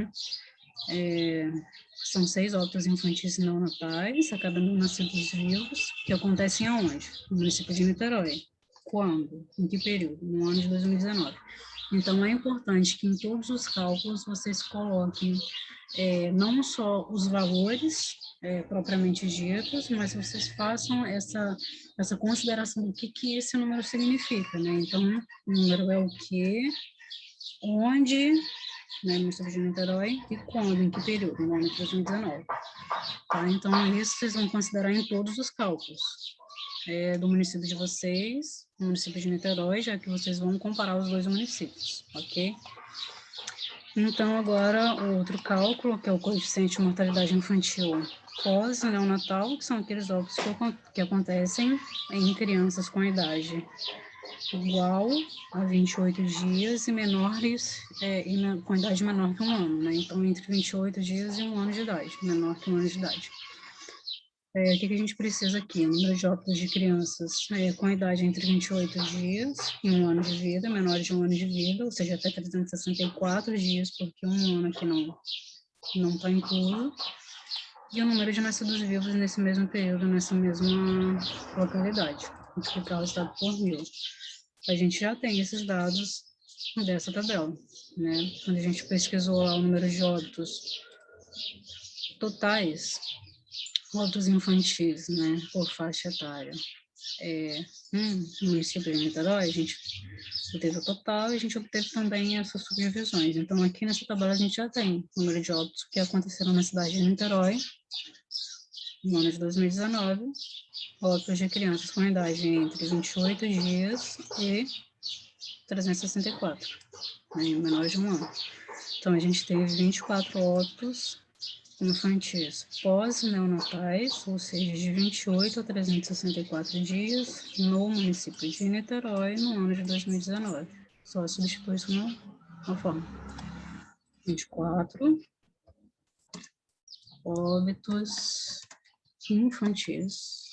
são 6 óbitos infantis neonatais a cada 1.000 nascidos vivos, que acontecem aonde? No município de Niterói. Quando? Em que período? No ano de 2019. Então, é importante que em todos os cálculos vocês coloquem não só os valores propriamente ditos, mas vocês façam essa consideração do que esse número significa, né? Então, o número é o quê, onde, né, no município de Niterói, e quando, em que período, no ano de 2019. Tá? Então, isso vocês vão considerar em todos os cálculos do município de vocês, no município de Niterói, já que vocês vão comparar os dois municípios, ok? Então, agora, o outro cálculo, que é o coeficiente de mortalidade infantil pós-neonatal, que são aqueles óbitos que acontecem em crianças com idade igual a 28 dias e menores, com idade menor que 1 ano, né? Então, entre 28 dias e 1 ano de idade, menor que 1 ano de idade. O que a gente precisa aqui? O número de óbitos de crianças com idade entre 28 dias e 1 ano de vida, menores de 1 ano de vida, ou seja, até 364 dias, porque 1 ano aqui não está incluso, e o número de nascidos vivos nesse mesmo período, nessa mesma localidade, multiplicar o estado por 1.000. A gente já tem esses dados dessa tabela, né? Quando a gente pesquisou lá o número de óbitos totais, óbitos infantis, né, por faixa etária, no município de Niterói, a gente obteve o total e a gente obteve também essas subdivisões. Então, aqui nessa tabela a gente já tem o número de óbitos que aconteceram na cidade de Niterói, no ano de 2019, óbitos de crianças com idade entre 28 dias e 364, né, menores de 1 ano. Então, a gente teve 24 óbitos infantis pós-neonatais, ou seja, de 28 a 364 dias, no município de Niterói, no ano de 2019. Só substitui isso na forma. 24 óbitos infantis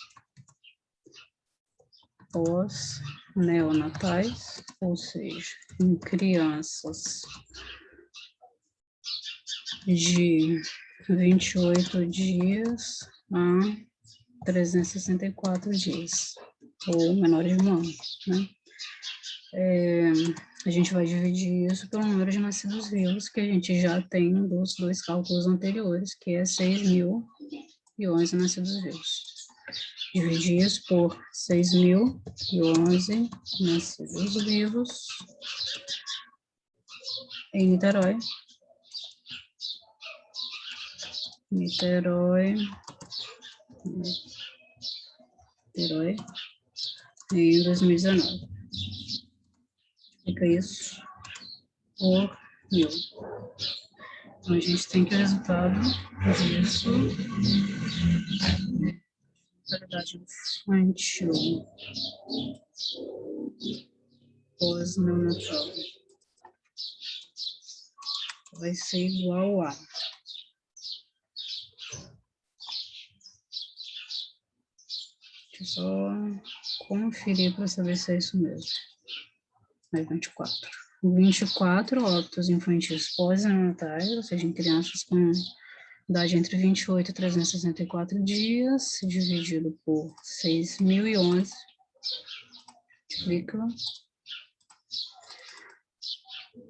pós-neonatais, ou seja, em crianças de 28 dias a 364 dias, ou menores de 1 ano, né? A gente vai dividir isso pelo número de nascidos vivos, que a gente já tem dos 2 cálculos anteriores, que é 6.011 nascidos vivos. Dividir isso por 6.011 nascidos vivos em Niterói. Niterói em 2019. Fica isso por 1.000. Então, a gente tem que o resultado disso, mortalidade infantil pós-neonatal, vai ser igual a deixa eu só conferir para saber se é isso mesmo. É 24 óbitos infantis pós-neonatais, ou seja, em crianças com idade entre 28 e 364 dias, dividido por 6.011, multiplica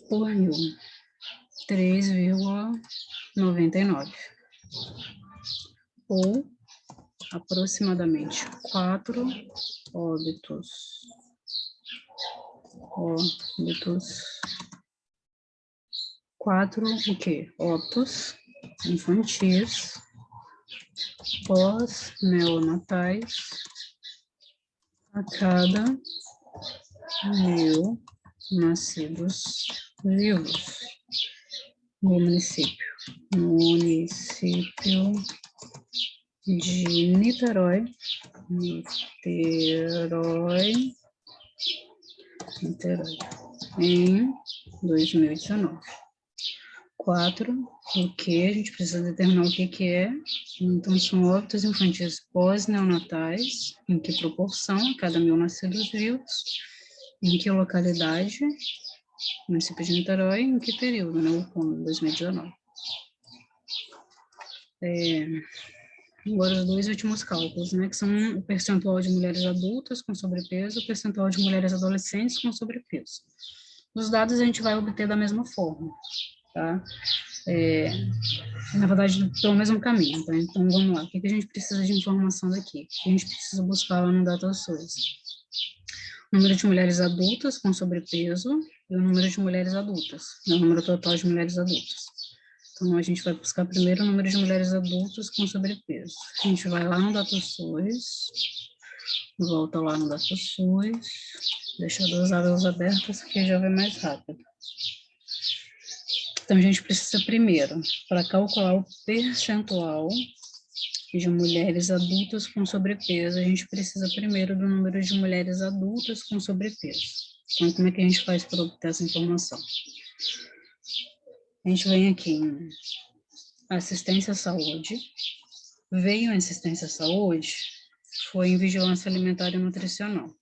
por 1.000, 3,99, ou aproximadamente 4 óbitos, 4 o quê? Óbitos infantis pós-neonatais a cada 1.000 nascidos vivos no município de Niterói, em 2019. 4, o que? A gente precisa determinar o que é. Então, são óbitos infantis pós-neonatais, em que proporção, a cada 1.000 nascidos vivos, em que localidade, município de Niterói, em que período, né? O 2019. Agora, os dois últimos cálculos, né, que são o percentual de mulheres adultas com sobrepeso e o percentual de mulheres adolescentes com sobrepeso. Os dados a gente vai obter da mesma forma, tá? Na verdade, pelo mesmo caminho, tá? Então, vamos lá. O que a gente precisa de informação daqui? A gente precisa buscar lá no DataSource. O número de mulheres adultas com sobrepeso e o número de mulheres adultas, né, o número total de mulheres adultas. Então, a gente vai buscar primeiro o número de mulheres adultas com sobrepeso. A gente vai lá no DataSource, volta lá no DataSource, deixa duas abas abertas, porque já vai mais rápido. Então, a gente precisa primeiro, para calcular o percentual de mulheres adultas com sobrepeso, a gente precisa primeiro do número de mulheres adultas com sobrepeso. Então, como é que a gente faz para obter essa informação? A gente vem aqui em assistência à saúde, veio em assistência à saúde, foi em vigilância alimentar e nutricional.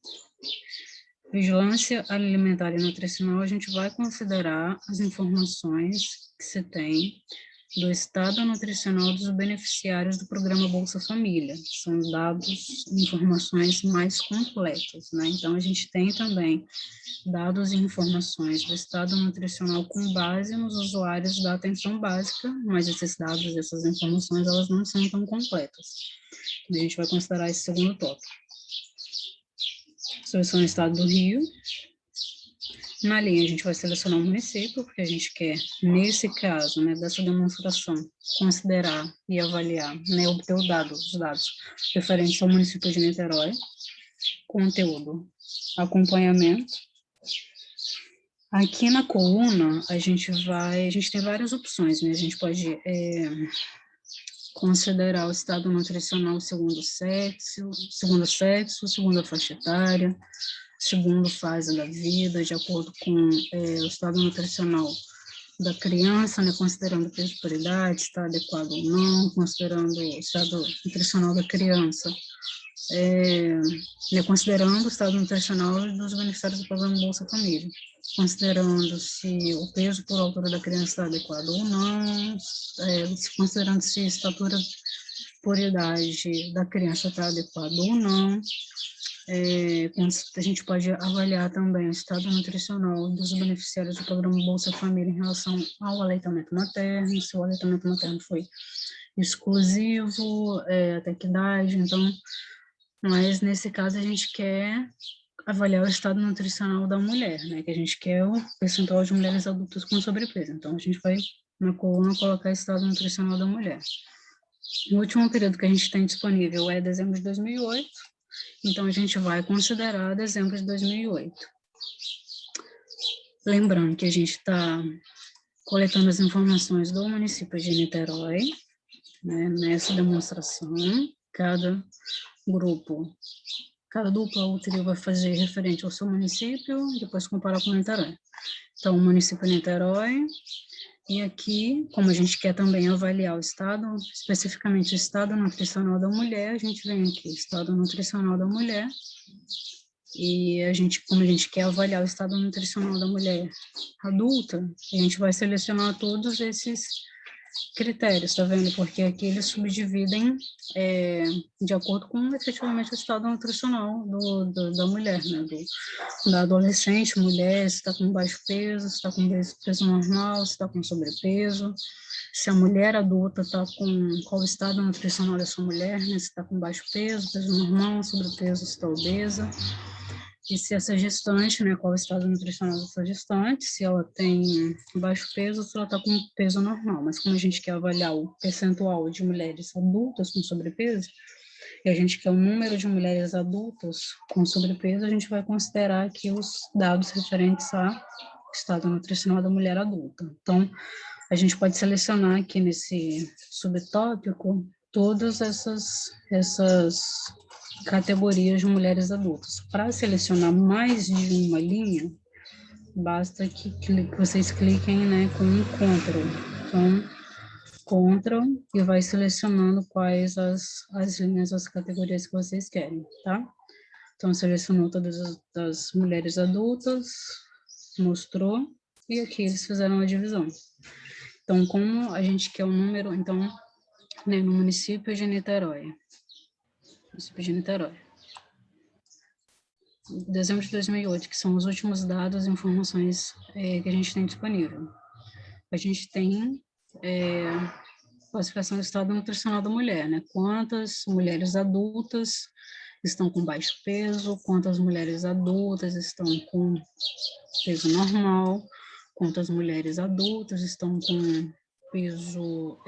Vigilância alimentar e nutricional, a gente vai considerar as informações que se tem do estado nutricional dos beneficiários do programa Bolsa Família. São dados, informações mais completas, né? Então, a gente tem também dados e informações do estado nutricional com base nos usuários da atenção básica, mas esses dados, essas informações, elas não são tão completas. Então, a gente vai considerar esse segundo tópico. Seleção do estado do Rio. Na linha, a gente vai selecionar o município, porque a gente quer, nesse caso, né, dessa demonstração, considerar e avaliar, né, obter os dados referentes ao município de Niterói. Conteúdo, acompanhamento. Aqui na coluna, a gente tem várias opções, né, a gente pode considerar o estado nutricional segundo sexo, segunda faixa etária, segunda fase da vida, de acordo com o estado nutricional da criança, né, considerando peso por idade, está adequado ou não, considerando o estado nutricional da criança, considerando o estado nutricional dos beneficiários do programa Bolsa Família, considerando se o peso por altura da criança está adequado ou não, considerando se a estatura por idade da criança está adequado ou não. A gente pode avaliar também o estado nutricional dos beneficiários do programa Bolsa Família em relação ao aleitamento materno, se o aleitamento materno foi exclusivo, até que idade, então, mas nesse caso a gente quer avaliar o estado nutricional da mulher, né, que a gente quer o percentual de mulheres adultas com sobrepeso, então a gente vai na coluna colocar o estado nutricional da mulher. O último período que a gente tem disponível é dezembro de 2008, então a gente vai considerar dezembro de 2008. Lembrando que a gente está coletando as informações do município de Niterói, né, nessa demonstração, cada dupla ou trio vai fazer referente ao seu município, depois comparar com Niterói. Então, o município de Niterói, e aqui, como a gente quer também avaliar o estado, especificamente o estado nutricional da mulher, a gente vem aqui, estado nutricional da mulher, e como a gente quer avaliar o estado nutricional da mulher adulta, a gente vai selecionar todos esses critérios, tá vendo? Porque aqui eles subdividem de acordo com efetivamente o estado nutricional da mulher, né? Da adolescente, mulher, se está com baixo peso, se está com peso normal, se está com sobrepeso, se a mulher adulta está com qual o estado nutricional dessa mulher, né? Se está com baixo peso normal, sobrepeso, se está obesa. E se essa gestante, né, qual é o estado nutricional dessa gestante, se ela tem baixo peso, se ela está com peso normal. Mas como a gente quer avaliar o percentual de mulheres adultas com sobrepeso, e a gente quer o número de mulheres adultas com sobrepeso, a gente vai considerar aqui os dados referentes ao estado nutricional da mulher adulta. Então, a gente pode selecionar aqui nesse subtópico todas essas categorias de mulheres adultas. Para selecionar mais de uma linha, basta que vocês cliquem, né, com um Ctrl. Então, Ctrl e vai selecionando quais as linhas, as categorias que vocês querem, tá? Então, selecionou todas as mulheres adultas, mostrou, e aqui eles fizeram a divisão. Então, como a gente quer o número, então, né, no município de Niterói, dezembro de 2008, que são os últimos dados e informações que a gente tem disponível. A gente tem classificação do estado nutricional da mulher, né? Quantas mulheres adultas estão com baixo peso, quantas mulheres adultas estão com peso normal, quantas mulheres adultas estão com peso,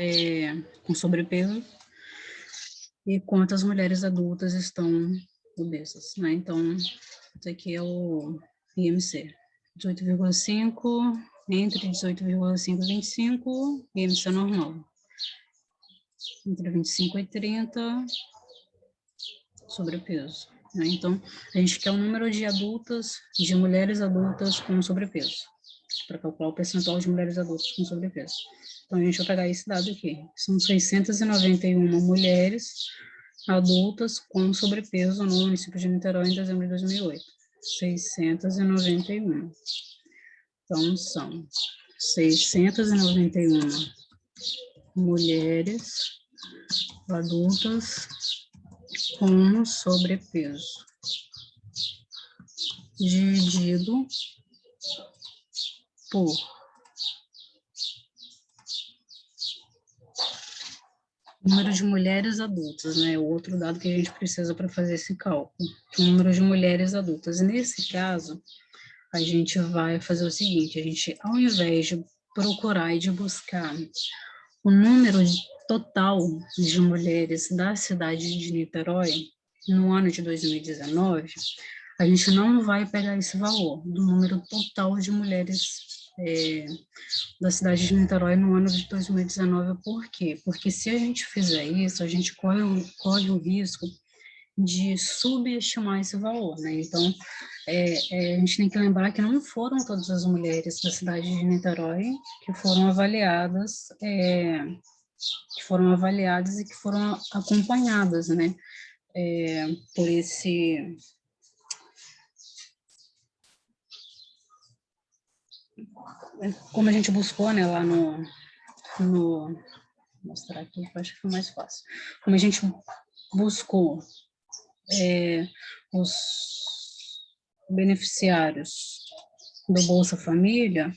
com sobrepeso, e quantas mulheres adultas estão obesas, né? Então, isso aqui é o IMC, 18,5, entre 18,5 e 25, IMC normal. Entre 25 e 30, sobrepeso. Né? Então, a gente quer o número de adultas, de mulheres adultas com sobrepeso, para calcular o percentual de mulheres adultas com sobrepeso. Então, a gente vai pegar esse dado aqui. São 691 mulheres adultas com sobrepeso no município de Niterói em dezembro de 2008. 691. Então, são 691 mulheres adultas com sobrepeso, dividido por número de mulheres adultas, né? O outro dado que a gente precisa para fazer esse cálculo, o número de mulheres adultas. Nesse caso, a gente vai fazer o seguinte, a gente, ao invés de procurar e de buscar o número total de mulheres da cidade de Niterói no ano de 2019, a gente não vai pegar esse valor do número total de mulheres da cidade de Niterói no ano de 2019. Por quê? Porque se a gente fizer isso, a gente corre o risco de subestimar esse valor, né? Então, a gente tem que lembrar que não foram todas as mulheres da cidade de Niterói que foram avaliadas, e que foram acompanhadas, né? Por esse... Como a gente buscou, né, lá no vou mostrar aqui, que eu acho que foi mais fácil. Como a gente buscou os beneficiários do Bolsa Família,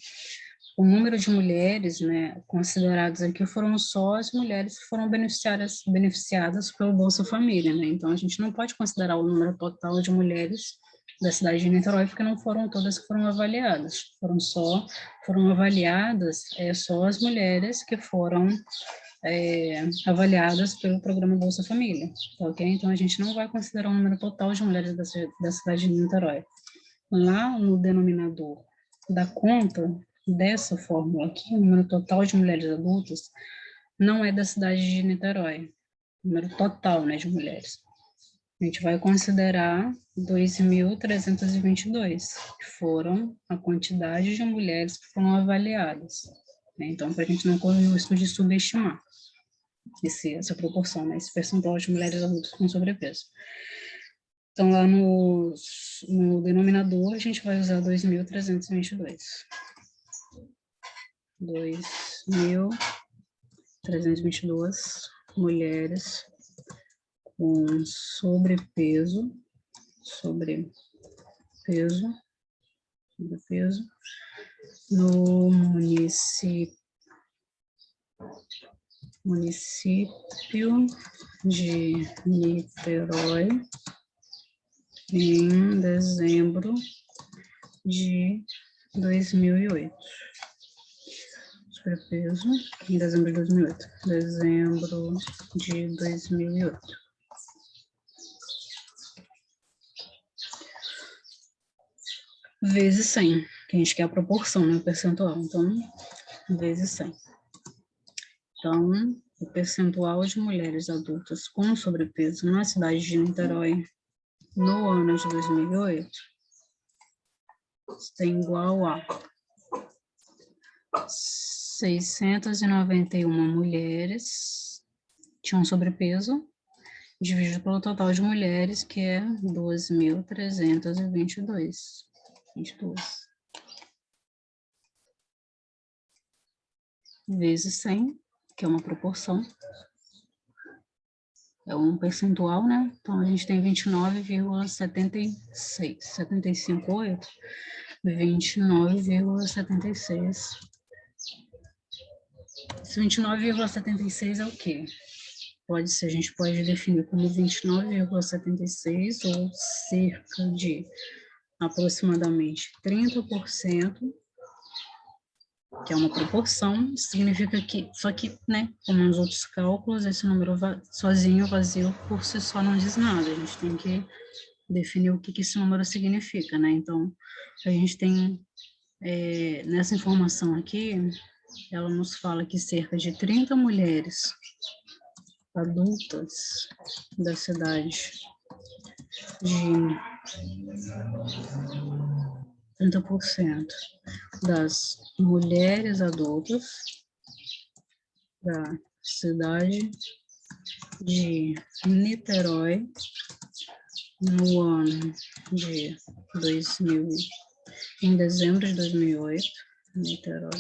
o número de mulheres, né, consideradas aqui foram só as mulheres que foram beneficiadas pelo Bolsa Família, né? Então, a gente não pode considerar o número total de mulheres da cidade de Niterói, porque não foram todas que foram avaliadas, foram avaliadas só as mulheres que foram avaliadas pelo programa Bolsa Família, tá ok? Então, a gente não vai considerar o número total de mulheres da cidade de Niterói. Lá no denominador da conta dessa fórmula aqui, o número total de mulheres adultas não é da cidade de Niterói, o número total, né, de mulheres. A gente vai considerar 2.322, que foram a quantidade de mulheres que foram avaliadas, né? Então, para a gente não correr o risco de subestimar essa proporção, né, esse percentual de mulheres adultas com sobrepeso. Então, lá no denominador, a gente vai usar 2.322. 2.322. 322 mulheres com sobrepeso, no município de Niterói em dezembro de 2008. Sobrepeso em dezembro de 2008. Dezembro de 2008. Vezes 100, que a gente quer a proporção, né, o percentual. Então, vezes 100. Então, o percentual de mulheres adultas com sobrepeso na cidade de Niterói no ano de 2008 tem igual a 691 mulheres tinham sobrepeso, dividido pelo total de mulheres, que é 2.322. Vezes 100, que é uma proporção, é um percentual, né? Então, a gente tem 29,76, 75,8, 29,76. Esse 29,76 é o quê? A gente pode definir como 29,76 ou cerca de aproximadamente 30%, que é uma proporção, significa que, só que, né, como nos outros cálculos, esse número sozinho, vazio, por si só não diz nada, a gente tem que definir o que esse número significa, né, então, a gente tem, nessa informação aqui, ela nos fala que cerca de 30 mulheres adultas da cidade de 30% das mulheres adultas da cidade de Niterói no ano de 2000, em dezembro de 2008, Niterói,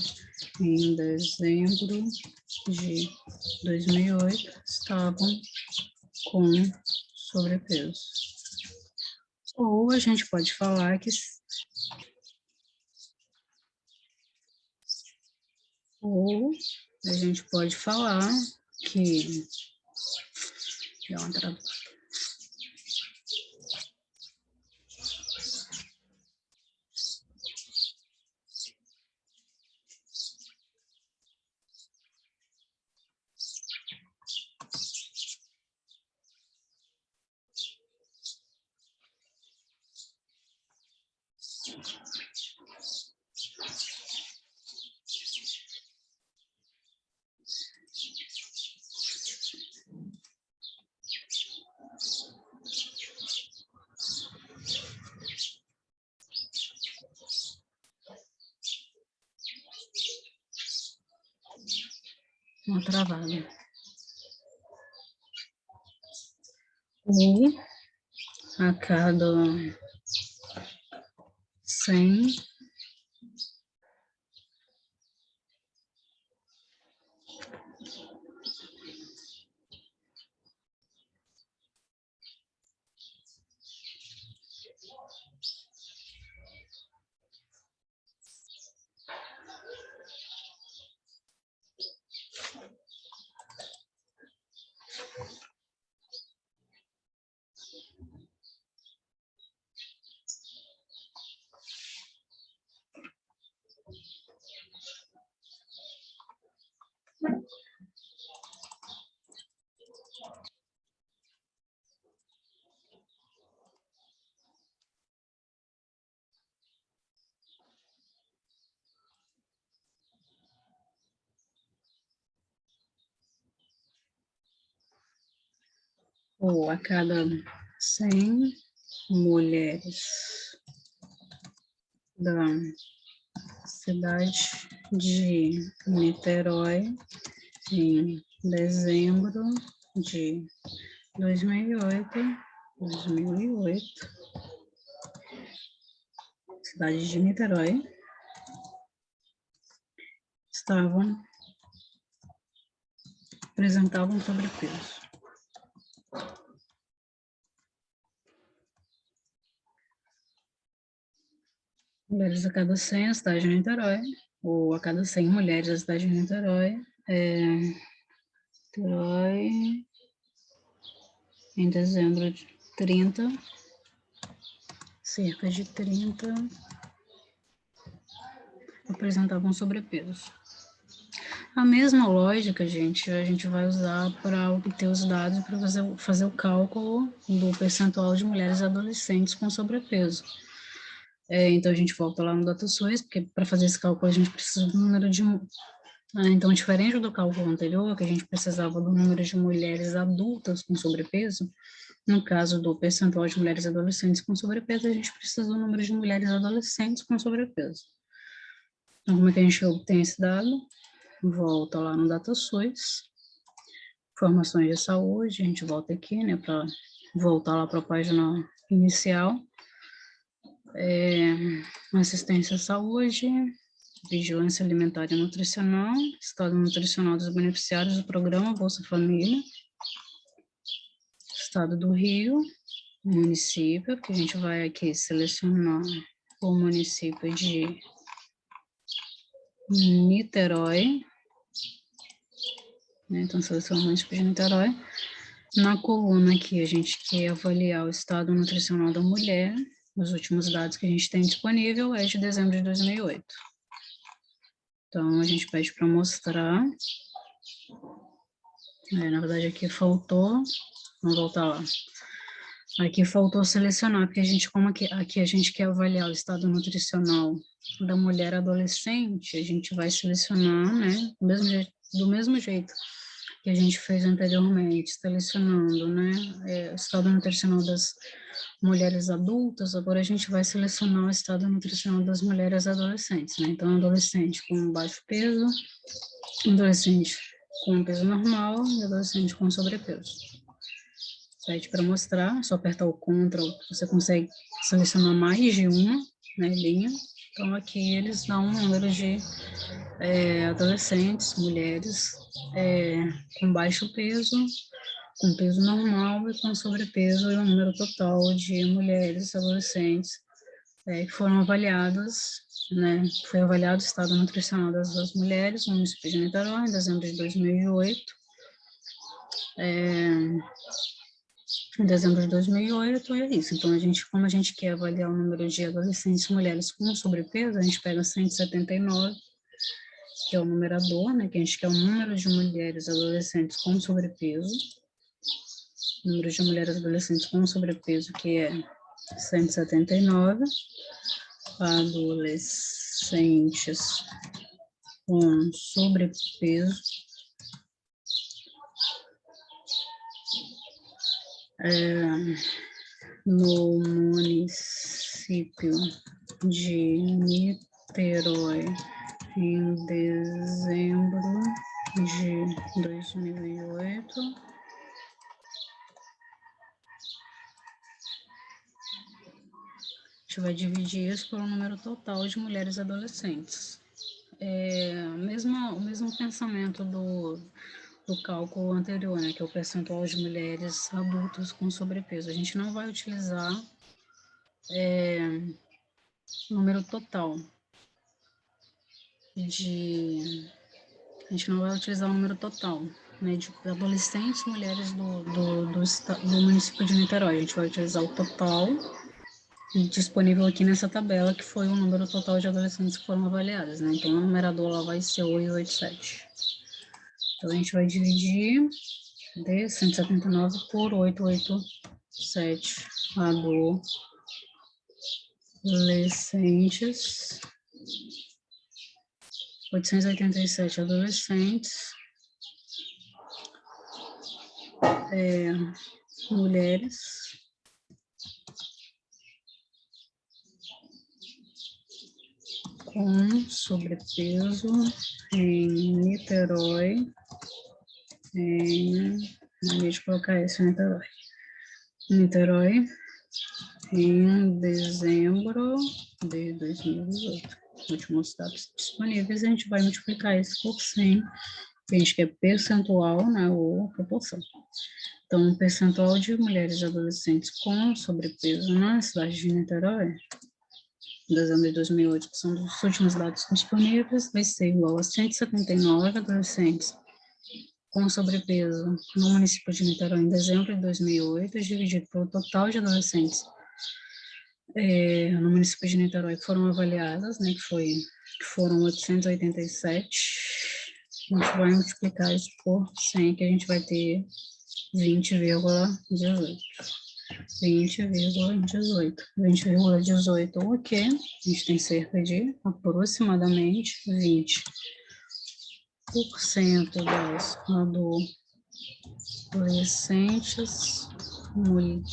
em dezembro de 2008, estavam com sobrepeso. Ou a gente pode falar que dá uma travada. Ou a cada 100 ou a cada 100 mulheres da cidade de Niterói em dezembro de 2008, cidade de Niterói, estavam apresentavam sobrepeso. Mulheres a cada 100, a cidade de Niterói, ou a cada 100 mulheres, a cidade de Niterói, Niterói, em dezembro de 30, cerca de 30 apresentavam sobrepeso. A mesma lógica, gente, a gente vai usar para obter os dados para fazer o cálculo do percentual de mulheres adolescentes com sobrepeso. Então, a gente volta lá no DataSource, porque para fazer esse cálculo a gente precisa do número de... Então, diferente do cálculo anterior, que a gente precisava do número de mulheres adultas com sobrepeso, no caso do percentual de mulheres adolescentes com sobrepeso, a gente precisa do número de mulheres adolescentes com sobrepeso. Então, como é que a gente obtém esse dado? Volta lá no DataSource, informações de saúde, a gente volta aqui, né, para voltar lá para a página inicial. Assistência à saúde, vigilância alimentar e nutricional, estado nutricional dos beneficiários do programa Bolsa Família, estado do Rio, município, que a gente vai aqui selecionar o município de Niterói, né? Então selecionamos o município de Niterói. Na coluna aqui a gente quer avaliar o estado nutricional da mulher, os últimos dados que a gente tem disponível é de dezembro de 2008. Então, a gente pede para mostrar. Na verdade, aqui faltou. Vamos voltar lá. Aqui faltou selecionar, porque a gente, como aqui a gente quer avaliar o estado nutricional da mulher adolescente, a gente vai selecionar, né, do mesmo jeito que a gente fez anteriormente, selecionando, né, o estado nutricional das mulheres adultas, agora a gente vai selecionar o estado nutricional das mulheres adolescentes, né, então adolescente com baixo peso, adolescente com peso normal e adolescente com sobrepeso. Pede para mostrar, só apertar o Ctrl, você consegue selecionar mais de uma, né, linha. Então, aqui eles dão um número de adolescentes, mulheres com baixo peso, com peso normal e com sobrepeso, e o número total de mulheres adolescentes que foram avaliadas, né, foi avaliado o estado nutricional das mulheres no município de Niterói, em dezembro de 2008, em dezembro de 2008, e é isso. Então, como a gente quer avaliar o número de adolescentes e mulheres com sobrepeso, a gente pega 179, que é o numerador, né, que a gente quer o número de mulheres adolescentes com sobrepeso, número de mulheres adolescentes com sobrepeso, que é 179, adolescentes com sobrepeso, no município de Niterói, em dezembro de 2008. A gente vai dividir isso pelo número total de mulheres adolescentes. O mesmo pensamento do cálculo anterior, né, que é o percentual de mulheres adultas com sobrepeso. A gente não vai utilizar número total a gente não vai utilizar o número total, né, de adolescentes mulheres do município de Niterói. A gente vai utilizar o total disponível aqui nessa tabela, que foi o número total de adolescentes que foram avaliadas, né? Então, o numerador lá vai ser 887. Então, a gente vai dividir de 179 por 887 adolescentes, 887 adolescentes, mulheres, com sobrepeso em Niterói, deixa eu colocar isso, Niterói, em dezembro de 2018. Últimos dados disponíveis, a gente vai multiplicar isso por 100 A gente quer percentual, né, ou proporção. Então, o percentual de mulheres e adolescentes com sobrepeso na cidade de Niterói, em dezembro de 2008, que são os últimos dados disponíveis, vai ser igual a 179 adolescentes com sobrepeso no município de Niterói em dezembro de 2008, dividido pelo total de adolescentes no município de Niterói que foram avaliadas, né, que foram 887. A gente vai multiplicar isso por 100, que a gente vai ter 20,18. 20,18. 20,18, o quê? A gente tem cerca de aproximadamente 20% das adolescentes mulheres.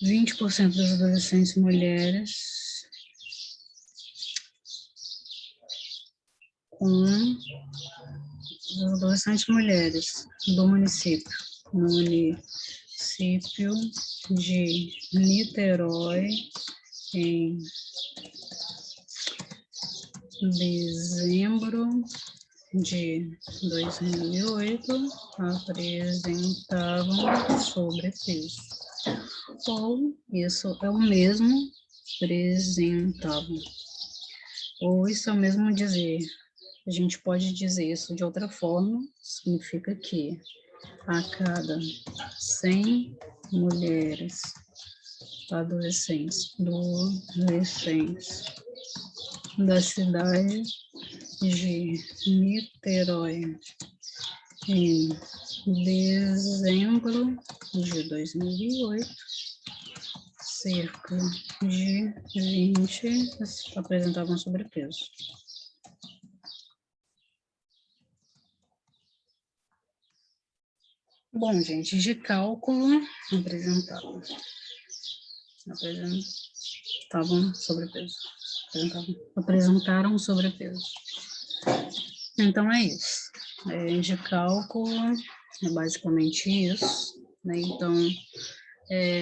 20% das adolescentes mulheres das adolescentes mulheres do município de Niterói, em dezembro de 2008, apresentavam sobrepeso. Ou isso é o mesmo apresentavam. Ou isso é o mesmo dizer. A gente pode dizer isso de outra forma, significa que a cada 100 mulheres adolescentes da cidade de Niterói em dezembro de 2008, cerca de 20 apresentavam sobrepeso. Bom, gente, de cálculo apresentaram sobrepeso. Então, é isso. De cálculo, é basicamente isso, né? Então,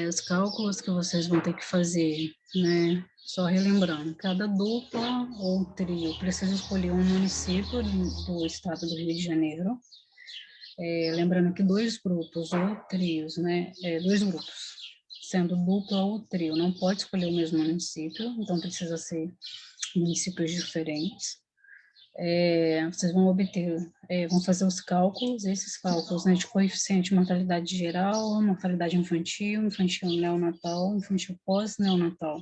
os cálculos que vocês vão ter que fazer, né? Só relembrando, cada dupla ou trio precisa escolher um município do estado do Rio de Janeiro. Lembrando que dois grupos ou trios, né? Dois grupos, sendo dupla ou trio, não pode escolher o mesmo município, então precisa ser municípios diferentes. Vocês vão vão fazer os cálculos, esses cálculos, né, de coeficiente de mortalidade geral, mortalidade infantil neonatal, infantil pós-neonatal,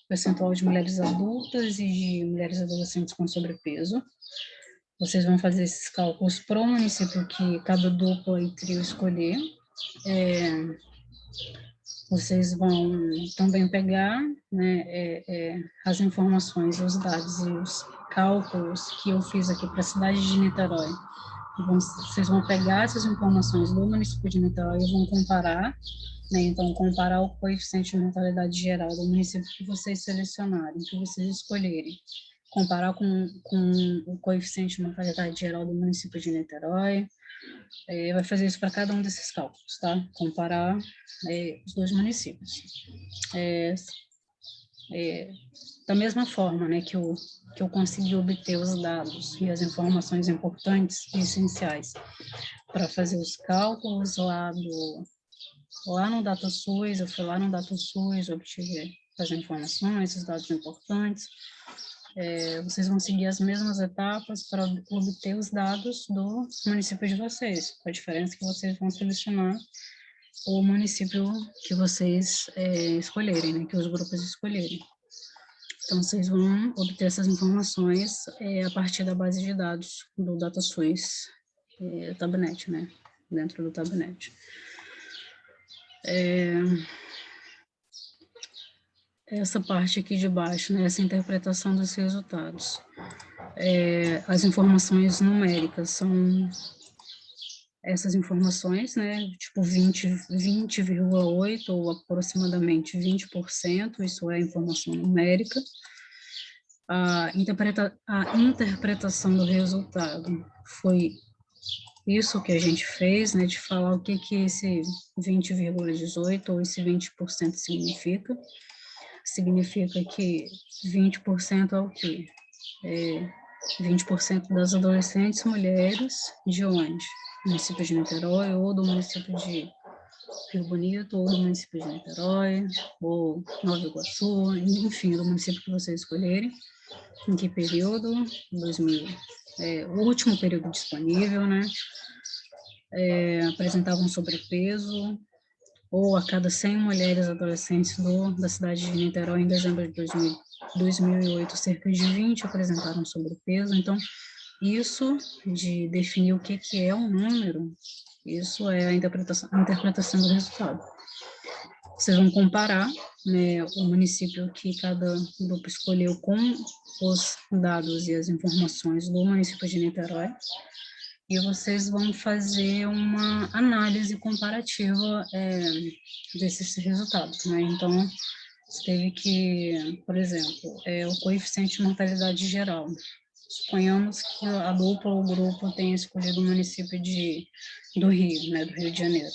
percentual de mulheres adultas e de mulheres adolescentes com sobrepeso. Vocês vão fazer esses cálculos para o município que cada dupla e trio escolher. Vocês vão também pegar, né, as informações, os dados e os cálculos que eu fiz aqui para a cidade de Niterói. Vocês vão pegar essas informações do município de Niterói e vão comparar, né, então comparar o coeficiente de mortalidade geral do município que vocês selecionarem, que vocês escolherem. Comparar com o coeficiente de mortalidade geral do município de Niterói. Vai fazer isso para cada um desses cálculos, tá? Comparar os dois municípios. Da mesma forma, né, que eu consegui obter os dados e as informações importantes e essenciais para fazer os cálculos lá no DataSUS, eu fui lá no DataSUS, obtive as informações, os dados importantes. Vocês vão seguir as mesmas etapas para obter os dados do município de vocês. A diferença é que vocês vão selecionar o município que vocês escolherem, né, que os grupos escolherem. Então, vocês vão obter essas informações a partir da base de dados do DataSUS, Tabnet, né, dentro do Tabnet. Essa parte aqui de baixo, né, essa interpretação dos resultados. As informações numéricas são essas informações, né, tipo 20,8 ou aproximadamente 20%, isso é informação numérica. A interpretação do resultado foi isso que a gente fez, né, de falar o que esse 20,18 ou esse 20% significa. Significa que 20% é o quê? 20% das adolescentes mulheres de onde? Município de Niterói, ou do município de Rio Bonito, ou do município de Niterói, ou Nova Iguaçu, enfim, do município que vocês escolherem. Em que período? 2000. O último período disponível, né? Apresentavam sobrepeso, ou a cada 100 mulheres adolescentes da cidade de Niterói, em dezembro de 2008, cerca de 20 apresentaram sobrepeso. Então, isso de definir o que é um número, isso é a interpretação do resultado. Vocês vão comparar, né, o município que cada grupo escolheu com os dados e as informações do município de Niterói, e vocês vão fazer uma análise comparativa desses resultados, né? Então, você teve que, por exemplo, o coeficiente de mortalidade geral. Suponhamos que a dupla ou o grupo tenha escolhido o município do Rio, né, do Rio de Janeiro.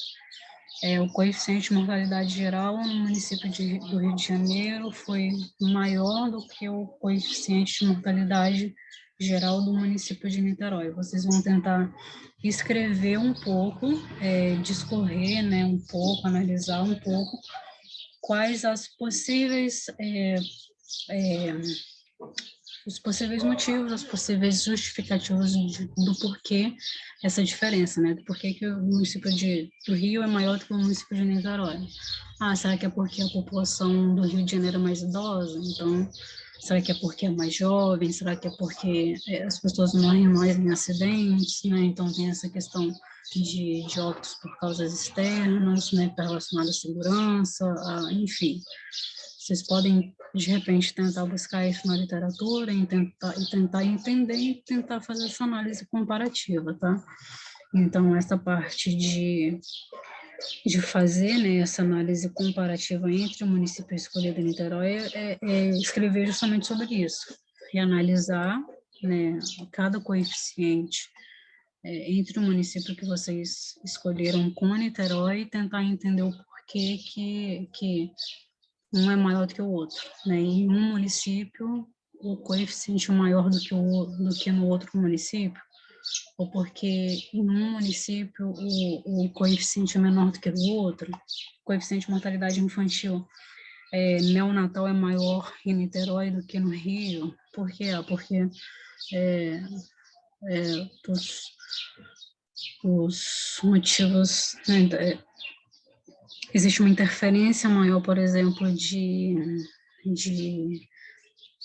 O coeficiente de mortalidade geral no município do Rio de Janeiro foi maior do que o coeficiente de mortalidade geral do município de Niterói. Vocês vão tentar escrever um pouco, discorrer, né, um pouco, analisar um pouco quais os possíveis motivos, as possíveis justificativas do porquê essa diferença, né? Do porquê que o município do Rio é maior do que o município de Niterói. Será que é porque a população do Rio de Janeiro é mais idosa? Então, será que é porque é mais jovem? Será que é porque as pessoas morrem mais em acidentes, né? Então, tem essa questão de óbitos por causas externas, né? Relacionada à segurança, enfim. Vocês podem, de repente, tentar buscar isso na literatura e tentar entender e tentar fazer essa análise comparativa, tá? Então, essa parte de fazer, né, essa análise comparativa entre o município escolhido em Niterói é escrever justamente sobre isso, e analisar, né, cada coeficiente entre o município que vocês escolheram com Niterói e tentar entender o porquê que um é maior do que o outro, né? Em um município, o coeficiente é maior do que no outro município, ou porque em um município o coeficiente é menor do que no outro, o coeficiente de mortalidade infantil neonatal é maior em Niterói do que no Rio. Por quê? Porque os motivos, né, existe uma interferência maior, por exemplo, a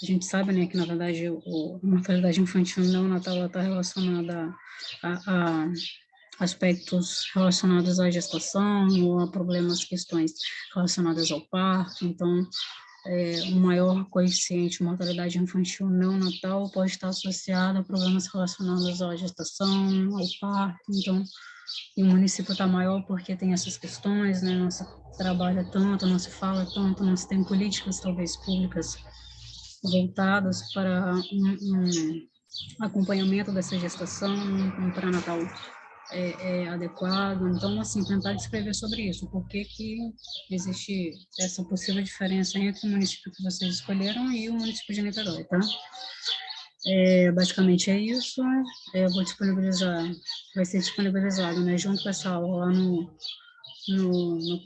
gente sabe, né, que na verdade a mortalidade infantil neonatal está relacionada a aspectos relacionados à gestação ou a problemas, questões relacionadas ao parto. Então, o maior coeficiente de mortalidade infantil neonatal pode estar associado a problemas relacionados à gestação, ao parto. Então, e o município está maior porque tem essas questões, né? Não se trabalha tanto, não se fala tanto, não se tem políticas, talvez, públicas voltadas para um acompanhamento dessa gestação, um pré-natal adequado. Então, assim, tentar descrever sobre isso, por que existe essa possível diferença entre o município que vocês escolheram e o município de Niterói, tá? Basicamente é isso. Eu vou disponibilizar, vai ser disponibilizado, né, junto com essa aula lá no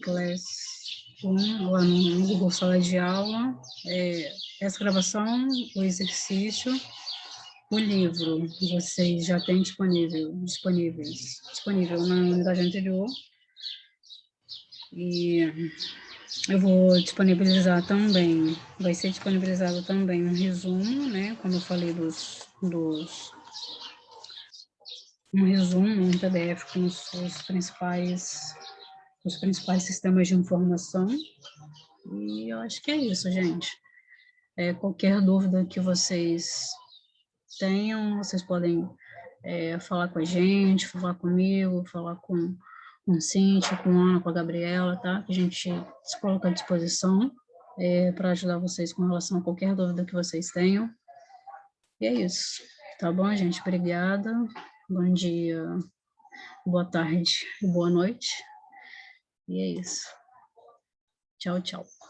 Classroom, lá no Google Sala de Aula, essa gravação, o exercício, o livro, vocês já têm disponível na unidade anterior, e eu vou disponibilizar também, vai ser disponibilizado também um resumo, né, como eu falei um resumo, um PDF com os principais sistemas de informação, e eu acho que é isso, gente. Qualquer dúvida que vocês tenham, vocês podem falar com a gente, falar comigo, falar com Cíntia, com a Ana, com a Gabriela, tá? Que a gente se coloca à disposição para ajudar vocês com relação a qualquer dúvida que vocês tenham. E é isso, tá bom, gente? Obrigada, bom dia, boa tarde e boa noite. E é isso. Tchau, tchau.